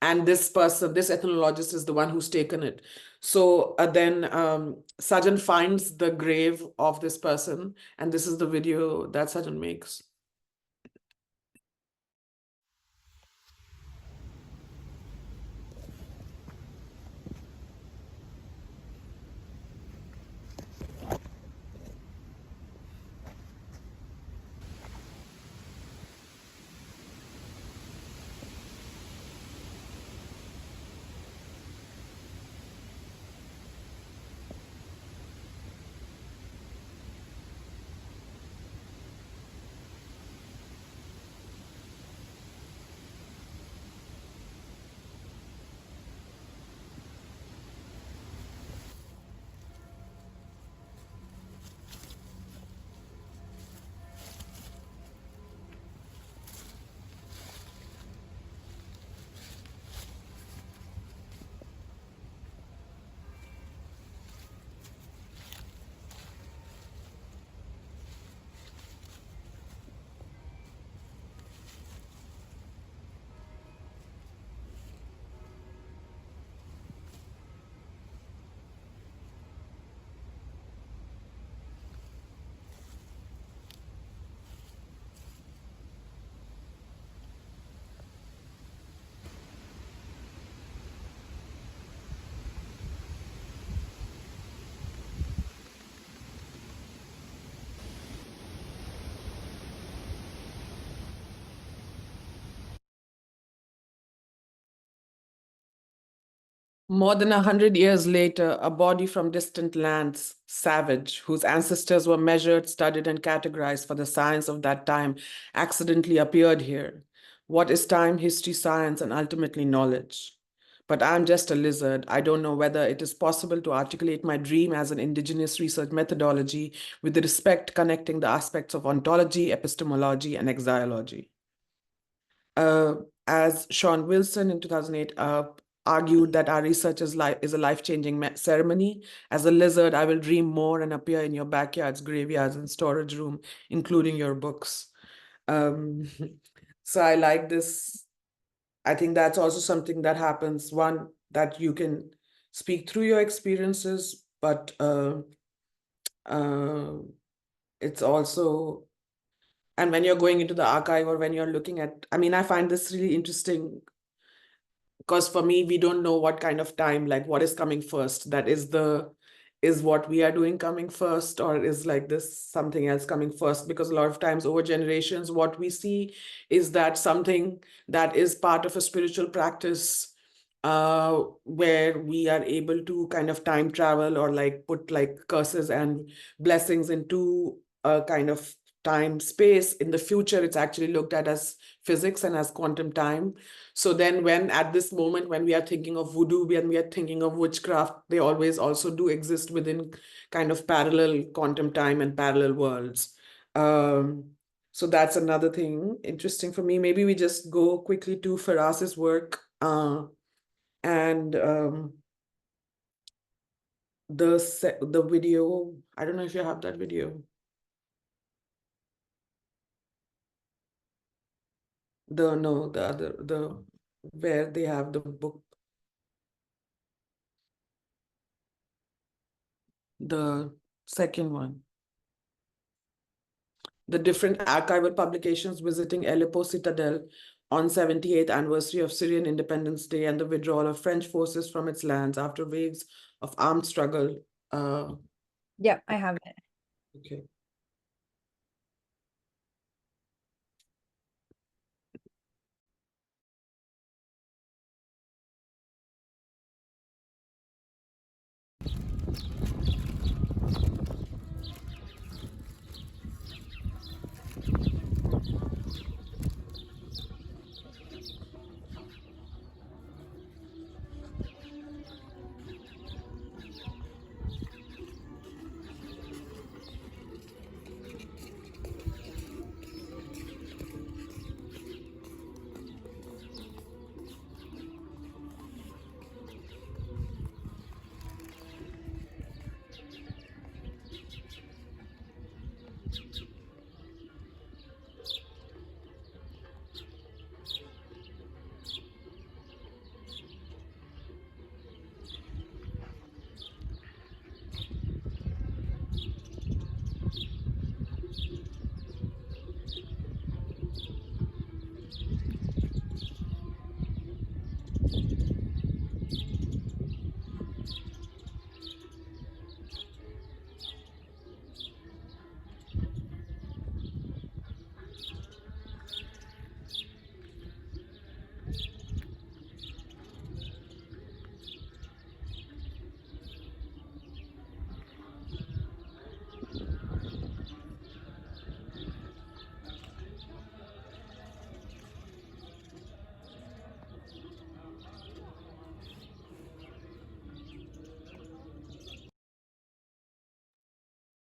And this person, this ethnologist, is the one who's taken it. So then Sajan finds the grave of this person, and this is the video that Sajan makes. More than 100 years later, a body from distant lands, savage, whose ancestors were measured, studied, and categorized for the science of that time, accidentally appeared here. What is time, history, science, and ultimately knowledge? But I'm just a lizard. I don't know whether it is possible to articulate my dream as an indigenous research methodology with the respect connecting the aspects of ontology, epistemology, and exaiology. As Sean Wilson in 2008 argued that our research is a life-changing ceremony. As a lizard, I will dream more and appear in your backyards, graveyards, and storage room, including your books. So I like this. I think that's also something that happens. One, that you can speak through your experiences, but it's also, and when you're going into the archive or when you're looking at, I find this really interesting because for me, we don't know what kind of time, like what is coming first. That is what we are doing coming first, or is like this something else coming first? Because a lot of times over generations, what we see is that something that is part of a spiritual practice where we are able to kind of time travel or like put like curses and blessings into a kind of time space. In the future, it's actually looked at as physics and as quantum time. So then when at this moment, when we are thinking of voodoo, when we are thinking of witchcraft, they always also do exist within kind of parallel quantum time and parallel worlds. So that's another thing interesting for me. Maybe we just go quickly to Firas's work and the video. I don't know if you have that video. The where they have the book, the second one, the different archival publications visiting Aleppo Citadel on 78th anniversary of Syrian Independence Day and the withdrawal of French forces from its lands after waves of armed struggle. Yeah, I have it. Okay.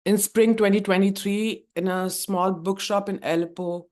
In spring 2023, in a small bookshop in Aleppo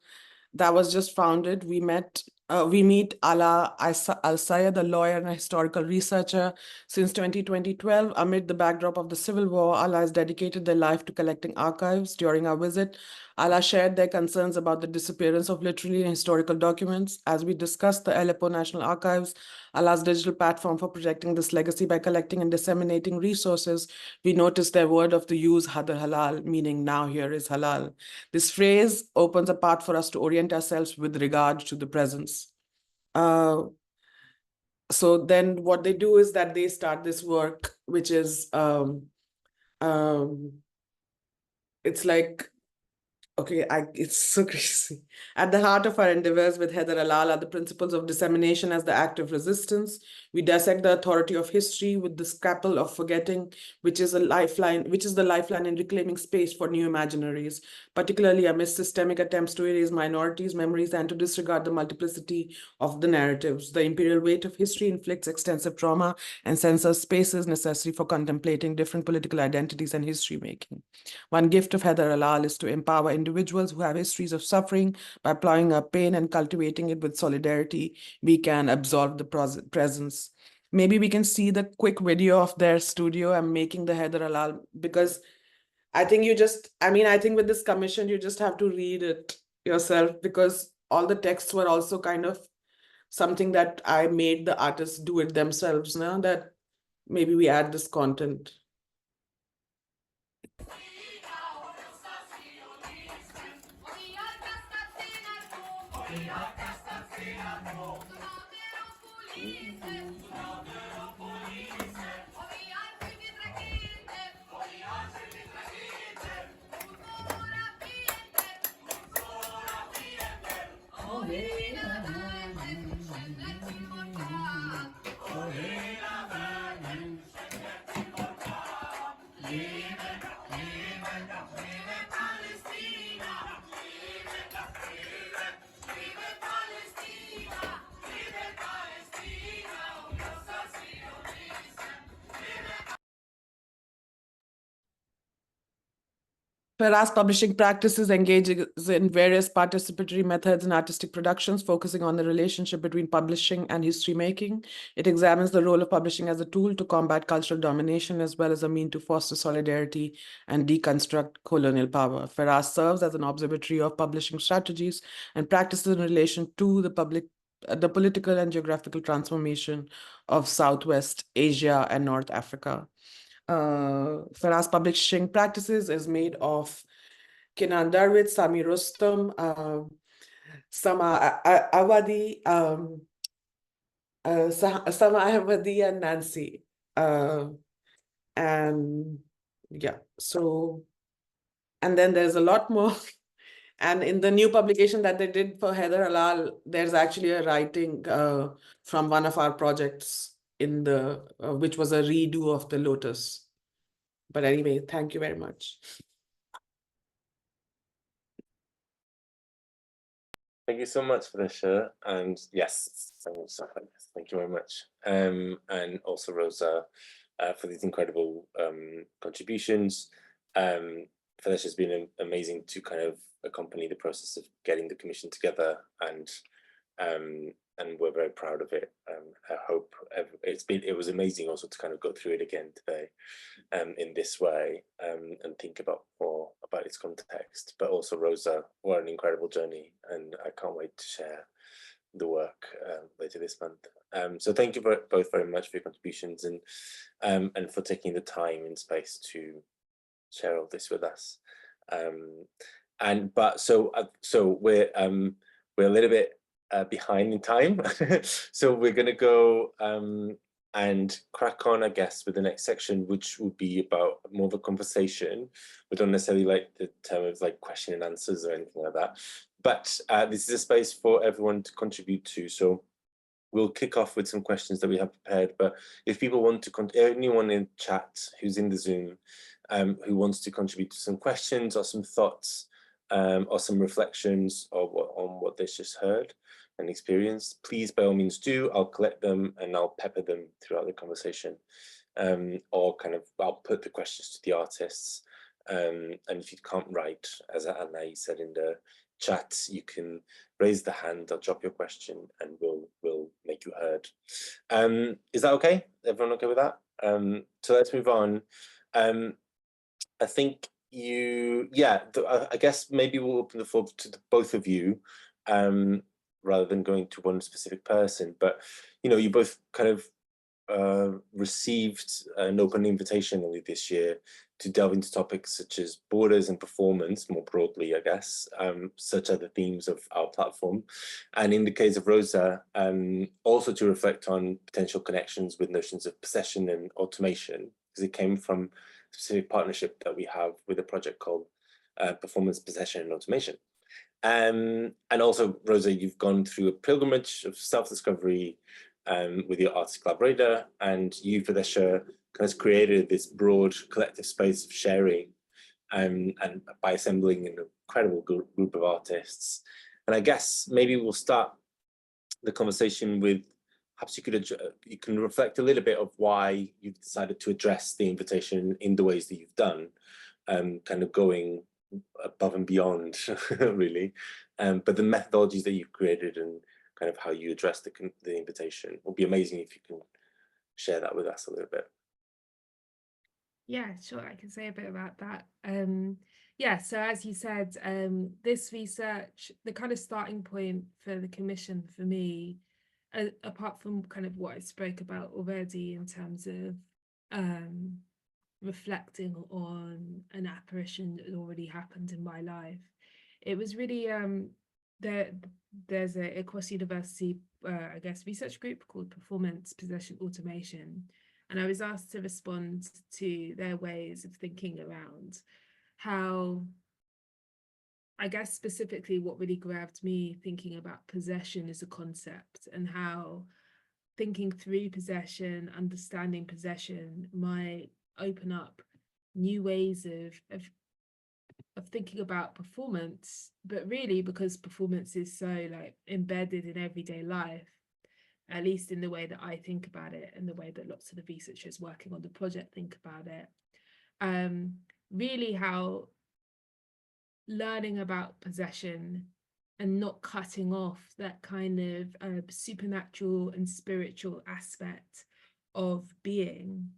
that was just founded, we meet Ala Al-Sayed, a lawyer and a historical researcher. Since 2012, amid the backdrop of the civil war, Ala has dedicated their life to collecting archives. During our visit, Ala shared their concerns about the disappearance of literary and historical documents. As we discussed the Aleppo National Archives, Ala's digital platform for projecting this legacy by collecting and disseminating resources, we noticed their word of the use, Hadar Halal, meaning now here is halal. This phrase opens a path for us to orient ourselves with regard to the presence. So then what they do is that they start this work, which is, it's like, okay, it's so crazy. At the heart of our endeavors with Heather Alal are the principles of dissemination as the act of resistance. We dissect the authority of history with the scalpel of forgetting, which is the lifeline in reclaiming space for new imaginaries, particularly amidst systemic attempts to erase minorities' memories and to disregard the multiplicity of the narratives. The imperial weight of history inflicts extensive trauma and censors spaces necessary for contemplating different political identities and history making. One gift of Heather Alal is to empower individuals who have histories of suffering. By applying our pain and cultivating it with solidarity, we can absorb the presence. Maybe we can see the quick video of their studio. I'm making the Heather Alal because I think I think with this commission, you just have to read it yourself because all the texts were also kind of something that I made the artists do it themselves now, that maybe we add this content. Whereas publishing practices engages in various participatory methods and artistic productions, focusing on the relationship between publishing and history making. It examines the role of publishing as a tool to combat cultural domination, as well as a mean to foster solidarity and deconstruct colonial power. Whereas serves as an observatory of publishing strategies and practices in relation to the political and geographical transformation of Southwest Asia and North Africa. Whereas publishing practices is made of Kenan Darwit, Sami Rustam, Sama Awadi, Sama Ahmadi, and Nancy. And yeah, so, and then there's a lot more. And in the new publication that they did for Heather Halal, there's actually a writing from one of our projects in the, which was a redo of the Lotus. But anyway, thank you very much. Thank you so much, Felicia. And yes, thank you very much. And also Rosa for these incredible contributions. Felicia's been amazing to kind of accompany the process of getting the commission together, and we're very proud of it. I hope it was amazing also to kind of go through it again today in this way and think about more about its context. But also Rosa, what an incredible journey, and I can't wait to share the work later this month. So thank you both very much for your contributions and for taking the time and space to share all this with us. So we're a little bit behind in time, so we're going to go and crack on, I guess, with the next section, which will be about more of a conversation. We don't necessarily like the term of like question and answers or anything like that, but this is a space for everyone to contribute to. So we'll kick off with some questions that we have prepared, but if people want to, anyone in chat who's in the Zoom who wants to contribute to some questions or some thoughts or some reflections on what they just heard and experienced, please by all means do. I'll collect them and I'll pepper them throughout the conversation, or kind of I'll put the questions to the artists. And if you can't write, as Anna said in the chat, you can raise the hand or drop your question and we'll make you heard. Is that okay? Everyone okay with that? So let's move on. I think I guess maybe we'll open the floor to both of you, rather than going to one specific person. But you both kind of received an open invitation early this year to delve into topics such as borders and performance more broadly, I guess. Such are the themes of our platform, and in the case of Rosa, also to reflect on potential connections with notions of possession and automation, because it came from specific partnership that we have with a project called Performance, Possession and Automation. And also, Rosa, you've gone through a pilgrimage of self-discovery with your artist collaborator, and you, Felicia, kind of created this broad collective space of sharing and by assembling an incredible group of artists. And I guess maybe we'll start the conversation with, perhaps you can reflect a little bit of why you've decided to address the invitation in the ways that you've done, kind of going above and beyond, really. But the methodologies that you've created and kind of how you address the invitation would be amazing if you can share that with us a little bit. Yeah, sure, I can say a bit about that. So as you said, this research, the kind of starting point for the commission for me, apart from kind of what I spoke about already in terms of reflecting on an apparition that had already happened in my life, it was really there's a across university I guess research group called Performance, Possession, Automation, and I was asked to respond to their ways of thinking around how, I guess specifically what really grabbed me thinking about possession as a concept, and how thinking through possession, understanding possession might open up new ways of thinking about performance, but really because performance is so like embedded in everyday life, at least in the way that I think about it and the way that lots of the researchers working on the project think about it, really how learning about possession and not cutting off that kind of supernatural and spiritual aspect of being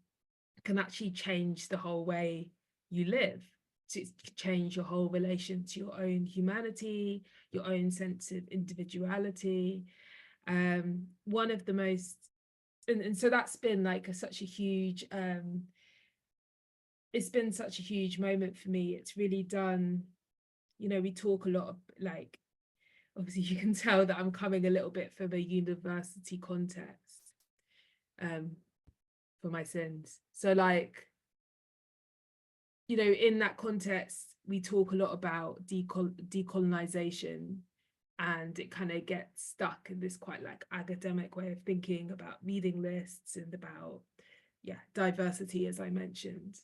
can actually change the whole way you live, to change your whole relation to your own humanity, your own sense of individuality. One of the most, and so that's been like such a huge, it's been such a huge moment for me. It's really done, you know, we talk a lot of, like, obviously you can tell that I'm coming a little bit from a university context for my sins. So like, you know, in that context, we talk a lot about decolonization, and it kind of gets stuck in this quite like academic way of thinking about reading lists and about, yeah, diversity, as I mentioned.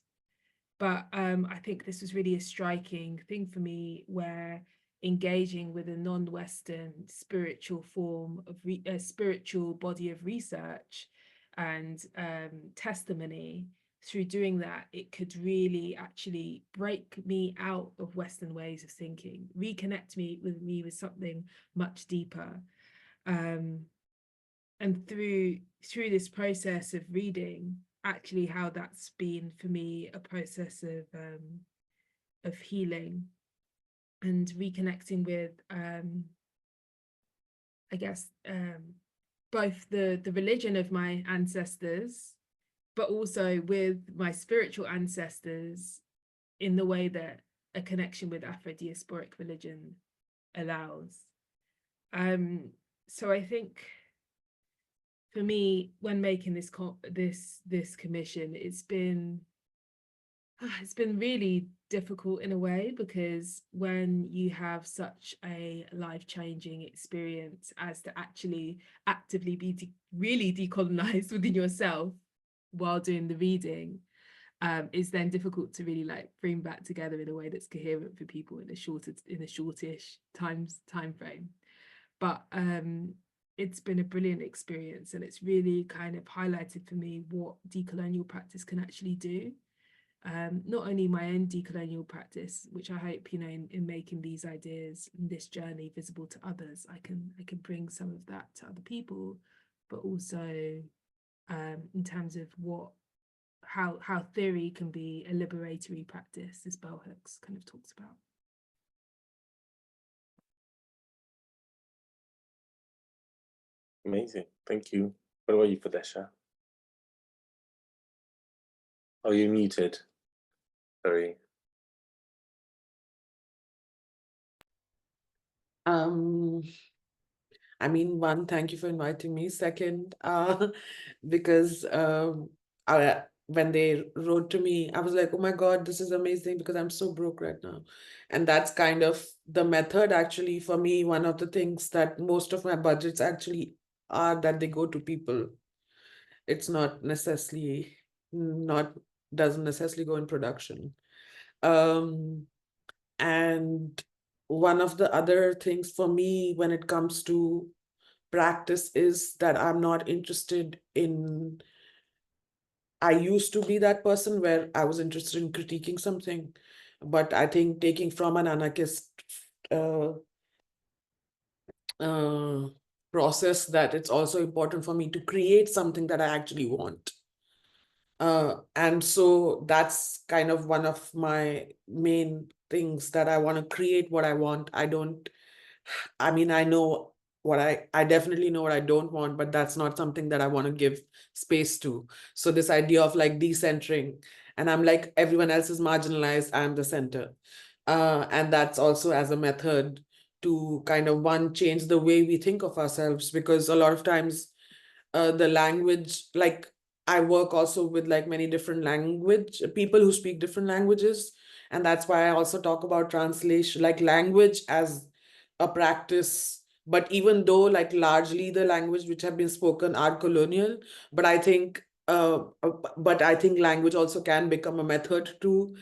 But I think this was really a striking thing for me, where engaging with a non-Western spiritual form of a spiritual body of research and testimony, through doing that, it could really actually break me out of Western ways of thinking, reconnect me with something much deeper. And through this process of reading, actually how that's been for me a process of healing and reconnecting with I guess both the religion of my ancestors, but also with my spiritual ancestors in the way that a connection with Afro-diasporic religion allows. So I think for me, when making this commission, it's been really difficult in a way, because when you have such a life-changing experience as to actually actively be really decolonized within yourself while doing the reading, it's then difficult to really like bring back together in a way that's coherent for people in a shortish time frame. But it's been a brilliant experience, and it's really kind of highlighted for me what decolonial practice can actually do. Not only my own decolonial practice, which I hope, you know, in making these ideas and this journey visible to others, I can bring some of that to other people, but also in terms of how theory can be a liberatory practice, as Bell Hooks kind of talks about. Amazing, thank you. What about you, Fadesha? Oh, you're muted. Sorry. I mean, one, thank you for inviting me. Second, because when they wrote to me, I was like, oh my God, this is amazing, because I'm so broke right now. And that's kind of the method, actually, for me. One of the things that most of my budgets actually are that they go to people. It's not necessarily, doesn't necessarily go in production. And one of the other things for me when it comes to practice is that I'm not interested in, I used to be that person where I was interested in critiquing something, but I think taking from an anarchist process, that it's also important for me to create something that I actually want. And so that's kind of one of my main things, that I want to create what I want. I mean, I know what I definitely know what I don't want, but that's not something that I want to give space to. So this idea of like decentering, and I'm like, everyone else is marginalized, I'm the center. And that's also as a method to kind of change the way we think of ourselves, because a lot of times the language, like I work also with like many different people who speak different languages. And that's why I also talk about translation, like language as a practice. But even though like largely the language which have been spoken are colonial, but I think language also can become a method to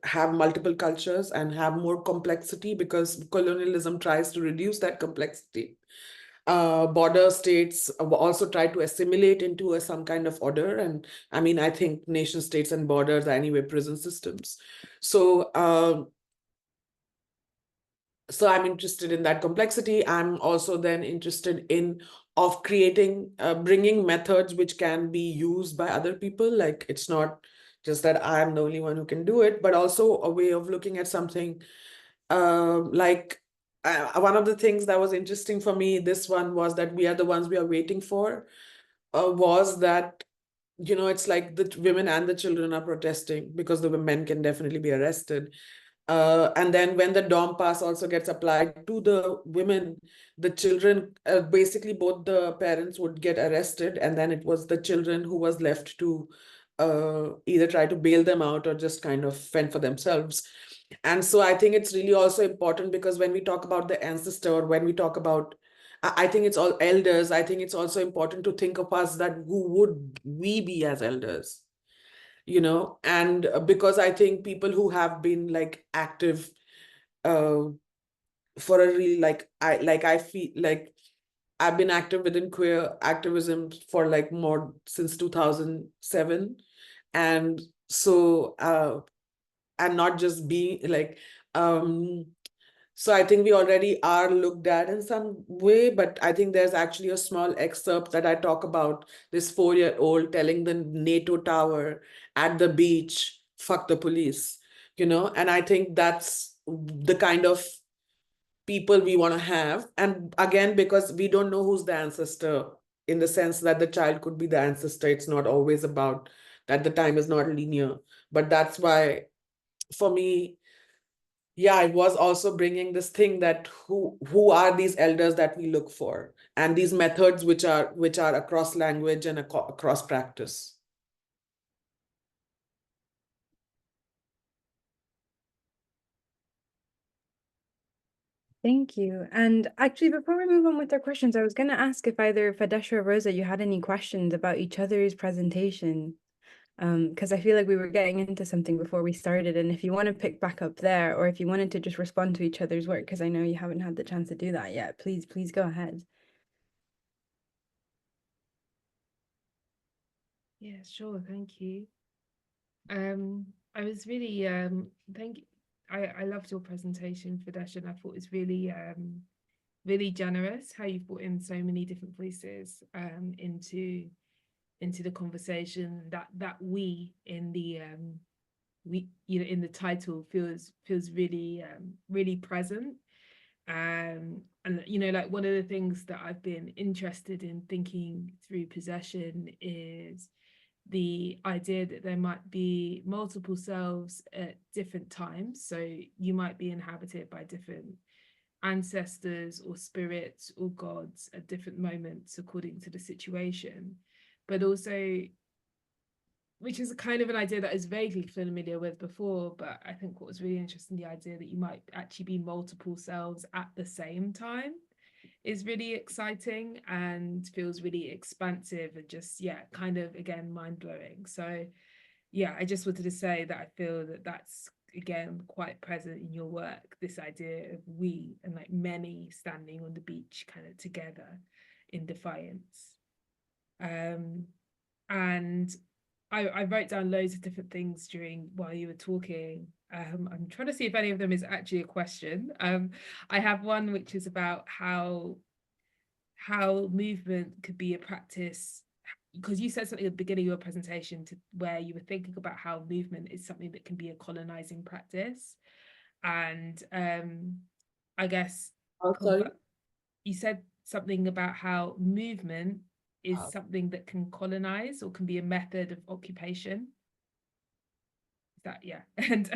have multiple cultures and have more complexity, because colonialism tries to reduce that complexity. Border states also try to assimilate into some kind of order. And I mean, I think nation states and borders are anyway prison systems. So so I'm interested in that complexity. I'm also then interested in of creating, bringing methods which can be used by other people. Like it's not just that I'm the only one who can do it, but also a way of looking at something like one of the things that was interesting for me, this one was that we are the ones we are waiting for, was that, you know, it's like the women and the children are protesting because the men can definitely be arrested. And then when the DOM pass also gets applied to the women, the children, basically both the parents would get arrested, and then it was the children who was left to either try to bail them out or just kind of fend for themselves. And so I think it's really also important because when we talk about the ancestor, or when we talk about, I think it's all elders, I think it's also important to think of us that who would we be as elders, you know, and because I think people who have been like active for a really I feel like I've been active within queer activism for like more since 2007. And so and not just being like so I think we already are looked at in some way, but I think there's actually a small excerpt that I talk about this 4-year-old telling the NATO tower at the beach, fuck the police, you know, and I think that's the kind of people we want to have. And again, because we don't know who's the ancestor, in the sense that the child could be the ancestor, it's not always about that, the time is not linear. But that's why for me, yeah, I was also bringing this thing that who are these elders that we look for, and these methods which are across language and across practice. Thank you. And actually, before we move on with our questions, I was going to ask if either Fadesha or Rosa, you had any questions about each other's presentation. Because I feel like we were getting into something before we started, and if you want to pick back up there, or if you wanted to just respond to each other's work, because I know you haven't had the chance to do that yet, please go ahead. Yeah, sure. Thank you. I was really I loved your presentation, Fadesha, and I thought it was really really generous how you brought in so many different voices into the conversation, that we in the we, you know, in the title feels really really present. And you know, like one of the things that I've been interested in thinking through possession is the idea that there might be multiple selves at different times. So you might be inhabited by different ancestors or spirits or gods at different moments according to the situation, but also, which is kind of an idea that I was vaguely familiar with before, but I think what was really interesting, the idea that you might actually be multiple selves at the same time, is really exciting and feels really expansive and just, yeah, kind of, again, mind-blowing. So yeah, I just wanted to say that I feel that that's, again, quite present in your work, this idea of we and like many standing on the beach kind of together in defiance. And I wrote down loads of different things while you were talking. I'm trying to see if any of them is actually a question. I have one which is about how movement could be a practice, because you said something at the beginning of your presentation where you were thinking about how movement is something that can be a colonizing practice. And I guess you said something about how movement is something that can colonize or can be a method of occupation. That, yeah. And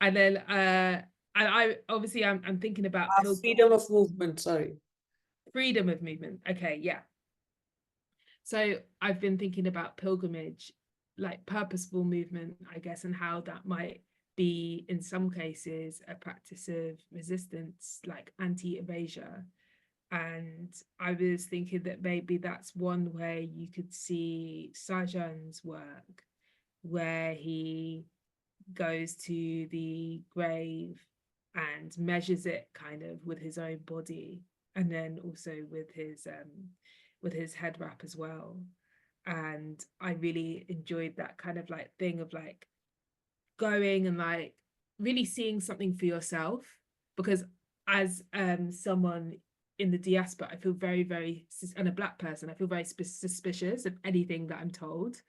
then and I obviously I'm thinking about freedom of movement, freedom of movement. Okay, yeah. So I've been thinking about pilgrimage, like purposeful movement, I guess, and how that might be in some cases a practice of resistance, like anti-erasure. And I was thinking that maybe that's one way you could see Sajan's work, where he goes to the grave and measures it kind of with his own body, and then also with his head wrap as well. And I really enjoyed that kind of like thing of like going and like really seeing something for yourself, because as someone in the diaspora, I feel very, and a Black person, I feel very suspicious of anything that I'm told.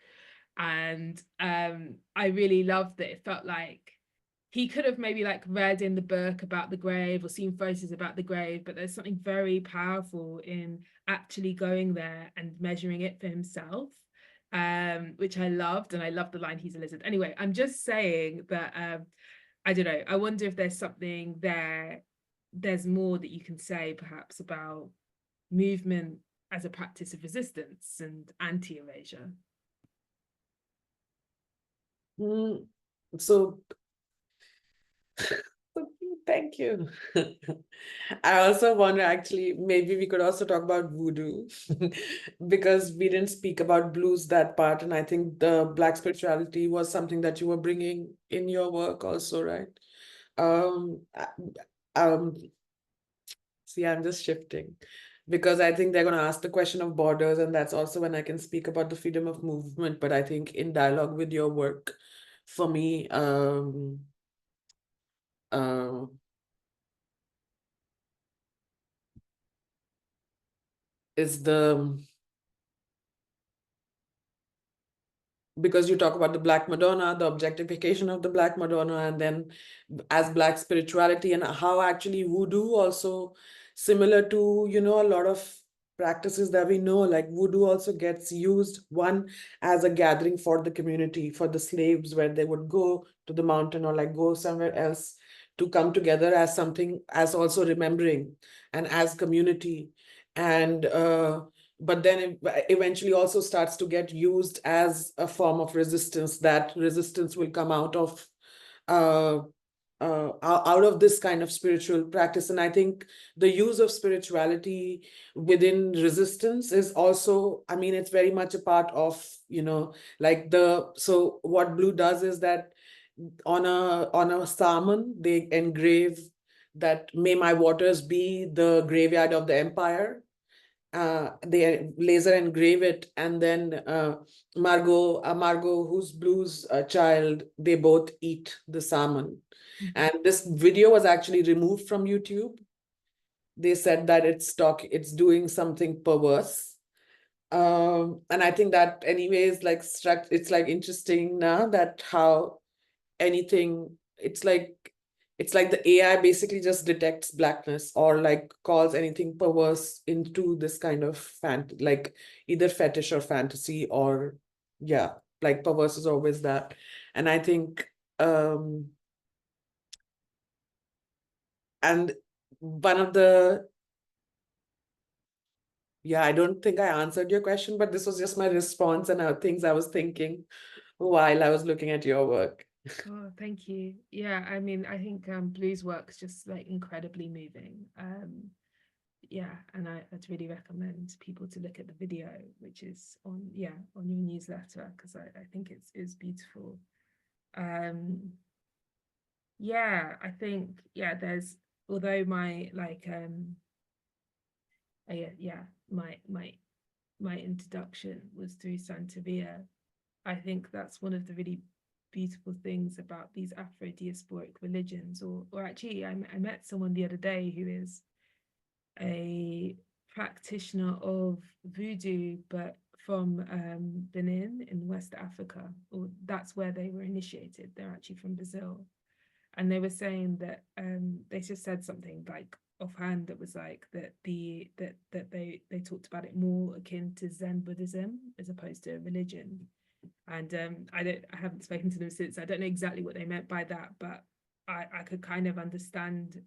And I really loved that it felt like he could have maybe like read in the book about the grave or seen photos about the grave, but there's something very powerful in actually going there and measuring it for himself, which I loved. And I loved the line, "He's a lizard." Anyway, I'm just saying that I don't know, I wonder if there's something there's more that you can say perhaps about movement as a practice of resistance and anti-erasure. So thank you. I also wonder, actually, maybe we could also talk about voodoo because we didn't speak about blues, that part. And I think the Black spirituality was something that you were bringing in your work also, right? See, I'm just shifting because I think they're going to ask the question of borders, and that's also when I can speak about the freedom of movement. But I think in dialogue with your work, for me, is because you talk about the Black Madonna, the objectification of the Black Madonna, and then as Black spirituality, and how actually voodoo also, similar to, you know, a lot of practices that we know, like voodoo also gets used, one, as a gathering for the community, for the slaves, where they would go to the mountain or like go somewhere else to come together as something, as also remembering and as community. And but then it eventually also starts to get used as a form of resistance. That resistance will come out of this kind of spiritual practice. And I think the use of spirituality within resistance is also, I mean, it's very much a part of, you know, like so what Blue does is that on a salmon, they engrave that, "May my waters be the graveyard of the empire." They laser engrave it, and then Margot, who's Blue's child, they both eat the salmon. And this video was actually removed from YouTube. They said that it's doing something perverse. And I think that anyways, like it's like interesting now that how anything, it's like the AI basically just detects Blackness or like calls anything perverse into this kind of like either fetish or fantasy, or yeah, like perverse is always that. And I think and one of the, yeah, I don't think I answered your question, but this was just my response and things I was thinking while I was looking at your work. Oh, thank you. Yeah, I mean, I think Blue's work's just like incredibly moving. Yeah, and I'd really recommend people to look at the video, which is on your newsletter, because I think it's beautiful. Yeah, I think, yeah, there's, although my like my introduction was through Santavia, I think that's one of the really beautiful things about these Afro-diasporic religions, or actually I met someone the other day who is a practitioner of voodoo, but from Benin in West Africa, or that's where they were initiated. They're actually from Brazil. And they were saying that they just said something like offhand that was like that they talked about it more akin to Zen Buddhism as opposed to a religion. And I haven't spoken to them since. I don't know exactly what they meant by that, but I could kind of understand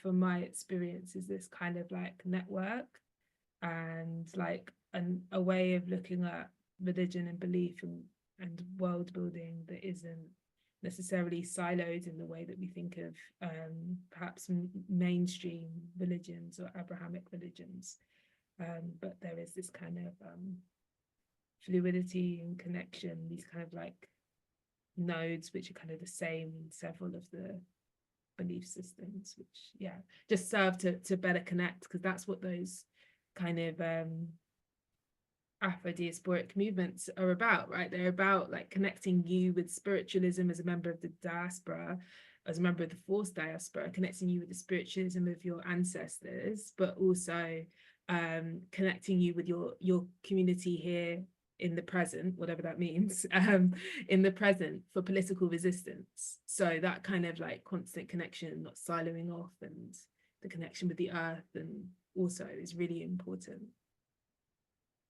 from my experience is this kind of like network and like a way of looking at religion and belief and world building that isn't necessarily siloed in the way that we think of perhaps mainstream religions or Abrahamic religions, but there is this kind of fluidity and connection, these kind of like nodes which are kind of the same in several of the belief systems, which yeah just serve to better connect, because that's what those kind of Afro-diasporic movements are about, right? They're about like connecting you with spiritualism as a member of the diaspora, as a member of the forced diaspora, connecting you with the spiritualism of your ancestors, but also connecting you with your community here in the present, whatever that means, in the present for political resistance. So that kind of like constant connection, not siloing off, and the connection with the earth, and also is really important.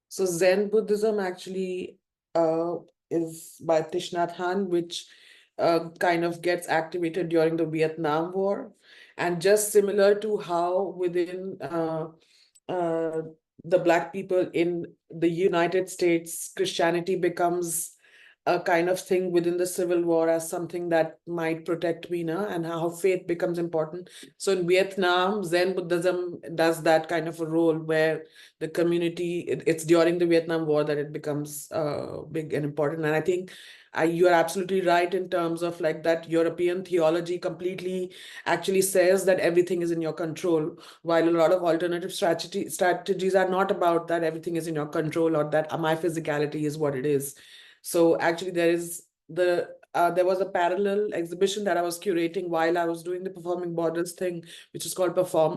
So Zen Buddhism actually is by Thich Nhat Hanh, which kind of gets activated during the Vietnam War. And just similar to how within the Black people in the United States, Christianity becomes a kind of thing within the Civil War as something that might protect me, and how faith becomes important. So in Vietnam, Zen Buddhism does that kind of a role where the community, it's during the Vietnam War that it becomes big and important. And I think you are absolutely right in terms of like that European theology completely actually says that everything is in your control, while a lot of alternative strategies are not about that everything is in your control or that my physicality is what it is. So actually there was a parallel exhibition that I was curating while I was doing the Performing Borders thing, which is called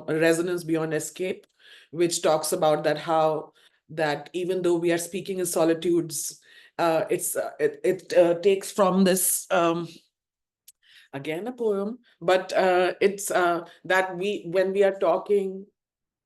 Resonance Beyond Escape, which talks about that how that even though we are speaking in solitudes, it takes from this again a poem, but it's that when we are talking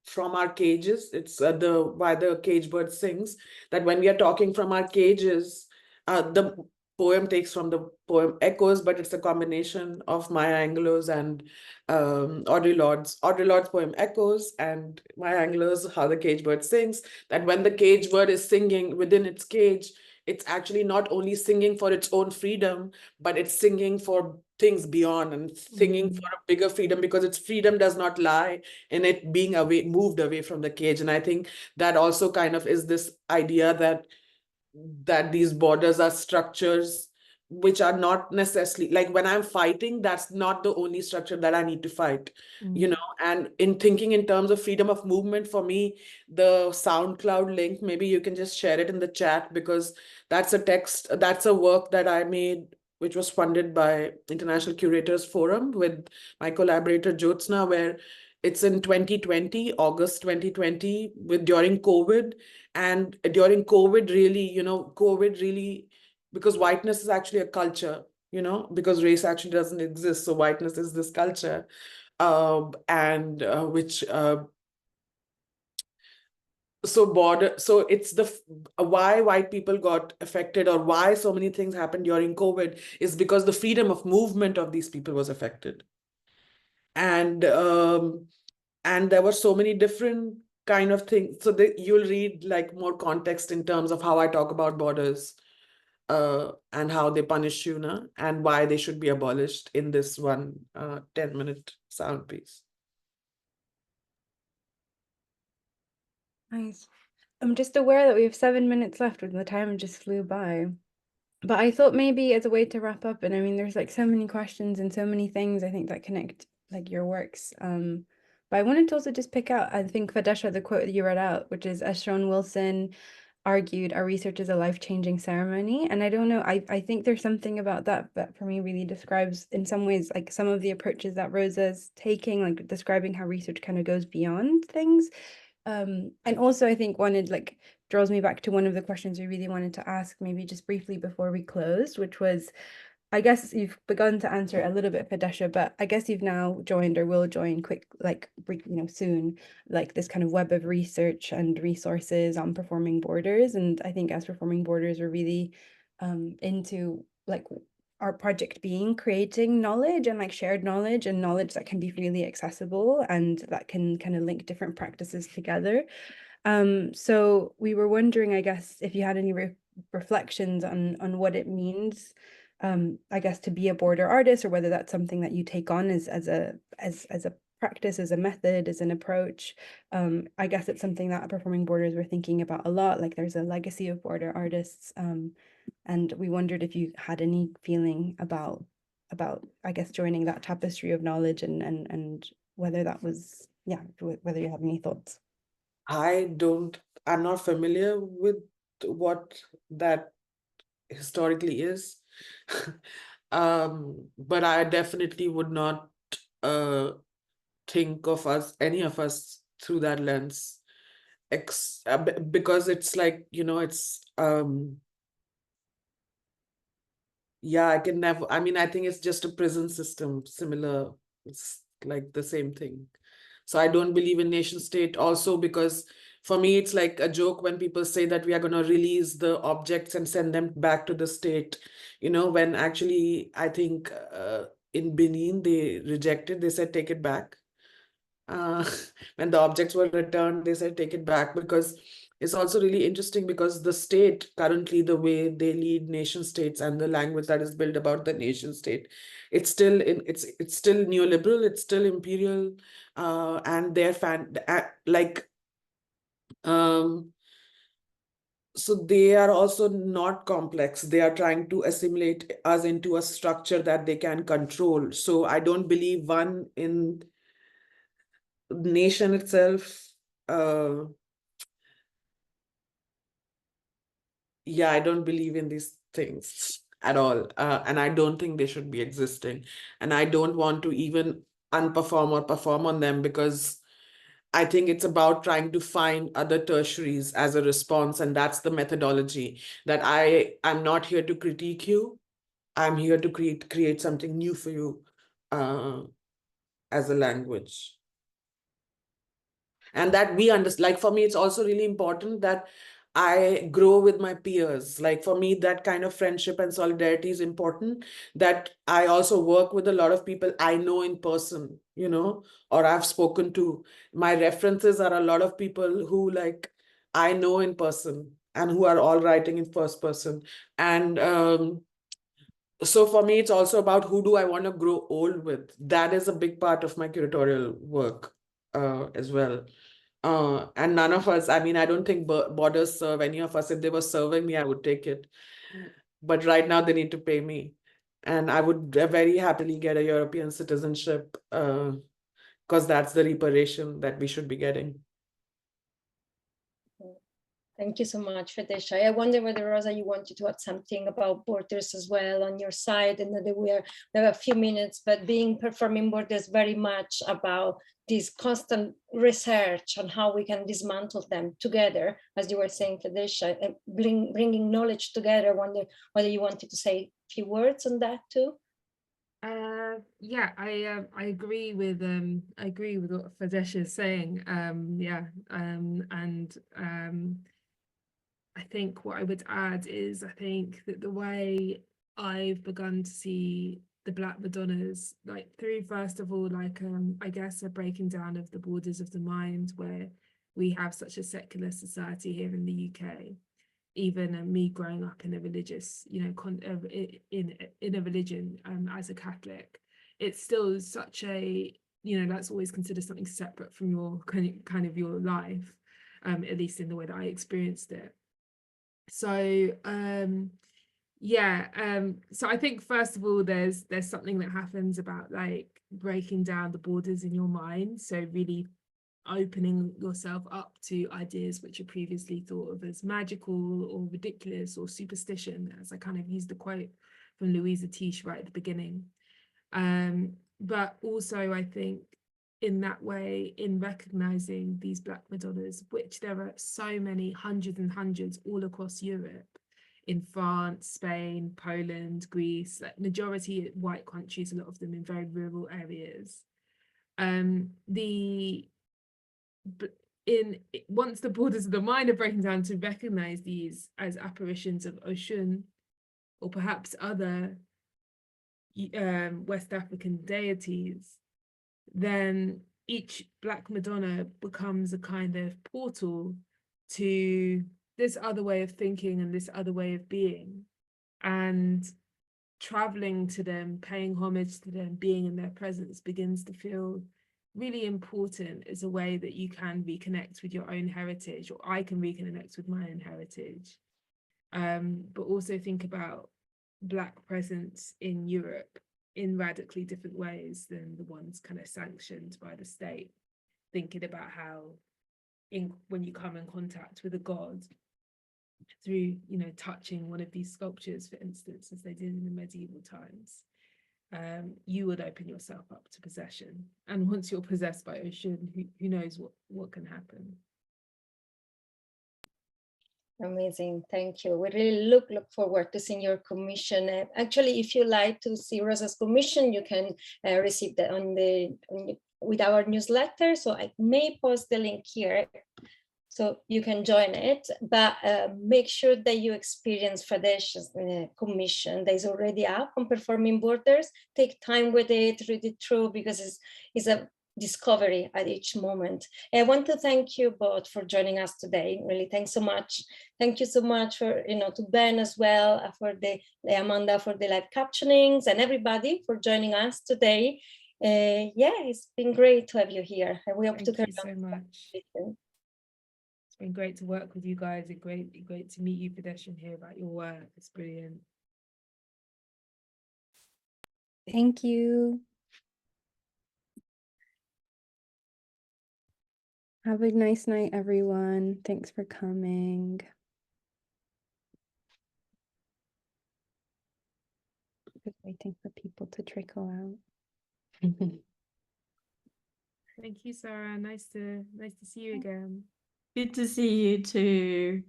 from our cages, it's why the cage bird sings, that when we are talking from our cages, the poem takes from the poem Echoes, but it's a combination of Maya Angelou's and Audre Lorde's poem Echoes, and Maya Angelou's How the Cage Bird Sings, that when the cage bird is singing within its cage, it's actually not only singing for its own freedom, but it's singing for things beyond and singing for a bigger freedom, because its freedom does not lie in it being moved away from the cage. And I think that also kind of is this idea that these borders are structures which are not necessarily, like when I'm fighting, that's not the only structure that I need to fight, and in thinking in terms of freedom of movement, for me, the SoundCloud link, maybe you can just share it in the chat, because that's a work that I made, which was funded by International Curators Forum with my collaborator Jyotsna, where it's in 2020, August 2020, during COVID. And during COVID, really, because whiteness is actually a culture, because race actually doesn't exist. So whiteness is this culture, and which so it's why white people got affected, or why so many things happened during COVID, is because the freedom of movement of these people was affected. And there were so many different kind of things. So you'll read like more context in terms of how I talk about borders, and how they punish you, and why they should be abolished in this one 10-minute sound piece. Nice. I'm just aware that we have 7 minutes left and the time just flew by. But I thought maybe as a way to wrap up, and I mean, there's like so many questions and so many things I think that connect like your works. But I wanted to also just pick out, I think, Fadesha, the quote that you read out, which is, as Sean Wilson argued, our research is a life-changing ceremony. And I don't know, I think there's something about that for me really describes in some ways like some of the approaches that Rosa's taking, like describing how research kind of goes beyond things. And also I think draws me back to one of the questions we really wanted to ask, maybe just briefly before we closed, which was, I guess you've begun to answer it a little bit, Fadesha, but I guess you've now joined or will join soon, like this kind of web of research and resources on Performing Borders. And I think as Performing Borders, we're really into like our project being creating knowledge and like shared knowledge and knowledge that can be really accessible and that can kind of link different practices together. So we were wondering, I guess, if you had any reflections on what it means, I guess, to be a border artist, or whether that's something that you take on as a practice, as a method, as an approach. I guess it's something that at Performing Borders we're thinking about a lot. Like there's a legacy of border artists, and we wondered if you had any feeling about I guess joining that tapestry of knowledge, and whether that was whether you have any thoughts. I'm not familiar with what that historically is. But I definitely would not think of us, any of us, through that lens, because it's like, it's yeah, I can never, I mean, I think it's just a prison system, similar, it's like the same thing. So I don't believe in nation state also, because for me, it's like a joke when people say that we are going to release the objects and send them back to the state, when actually I think in Benin, they rejected, they said, take it back. When the objects were returned, they said, take it back, because it's also really interesting, because the state currently, the way they lead nation states and the language that is built about the nation state, it's still it's still neoliberal, it's still imperial, and they're so they are also not complex. They are trying to assimilate us into a structure that they can control. So I don't believe one in nation itself. Yeah, I don't believe in these things at all. And I don't think they should be existing. And I don't want to even unperform or perform on them, because I think it's about trying to find other tertiaries as a response. And that's the methodology, that I'm not here to critique you. I'm here to create something new for you as a language. And that we understand, like for me, it's also really important that I grow with my peers. Like for me, that kind of friendship and solidarity is important, that I also work with a lot of people I know in person, or I've spoken to. My references are a lot of people who I know in person and who are all writing in first person. And so for me, it's also about who do I want to grow old with. That is a big part of my curatorial work as well. And none of us, I mean, I don't think borders serve any of us. If they were serving me, I would take it. But right now they need to pay me. And I would very happily get a European citizenship, because that's the reparation that we should be getting. Thank you so much, Fedesha. I wonder whether, Rosa, you wanted to add something about borders as well on your side, and that we have a few minutes, but being performing borders very much about this constant research on how we can dismantle them together, as you were saying, Fedesha, and bringing knowledge together. I wonder whether you wanted to say a few words on that too. Yeah, I agree with what Fedesha is saying. I think what I would add is, I think that the way I've begun to see the Black Madonnas, like through, first of all, I guess a breaking down of the borders of the mind, where we have such a secular society here in the UK. Even me growing up in a religious, in a religion as a Catholic, it's still such a, that's always considered something separate from your kind of your life, at least in the way that I experienced it. So so I think, first of all, there's something that happens about breaking down the borders in your mind, so really opening yourself up to ideas which are previously thought of as magical or ridiculous or superstition, as I kind of used the quote from Louisa Tiche right at the beginning. But also, I think, in that way, in recognizing these Black Madonnas, which there are so many, hundreds and hundreds all across Europe, in France, Spain, Poland, Greece, majority white countries, a lot of them in very rural areas. Once the borders of the mind are breaking down, to recognize these as apparitions of Oshun, or perhaps other West African deities, then each Black Madonna becomes a kind of portal to this other way of thinking and this other way of being, and traveling to them, paying homage to them, being in their presence begins to feel really important as a way that you can reconnect with your own heritage, or I can reconnect with my own heritage. But also think about Black presence in Europe in radically different ways than the ones kind of sanctioned by the state. Thinking about how when you come in contact with a god, through, you know, touching one of these sculptures, for instance, as they did in the medieval times, you would open yourself up to possession. And once you're possessed by Oshun, who knows what can happen. Amazing, thank you. We really look forward to seeing your commission. Actually, if you like to see Rosa's commission, you can receive that with our newsletter. So I may post the link here, so you can join it. But make sure that you experience Fadesh's commission that is already up on Performing Borders. Take time with it, read it through, because it's a discovery at each moment. I want to thank you both for joining us today. Really, thanks so much. Thank you so much for, to Ben as well, for the Amanda for the live captionings, and everybody for joining us today. Yeah, it's been great to have you here. We hope to carry on. Thank you so much. It's been great to work with you guys. It's great to meet you, Fadesh, and hear about your work. It's brilliant. Thank you. Have a nice night, everyone. Thanks for coming. Just waiting for people to trickle out. Thank you, Sarah. Nice to see you again. Good to see you too.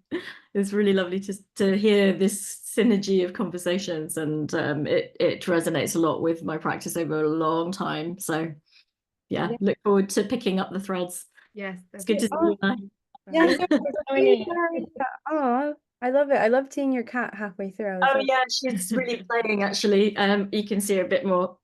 It's really lovely to hear this synergy of conversations, and it resonates a lot with my practice over a long time. So yeah, look forward to picking up the threads. Yes, It's good to see you now. Yeah, oh, I love it. I love seeing your cat halfway through. Oh yeah, she's really playing actually. You can see her a bit more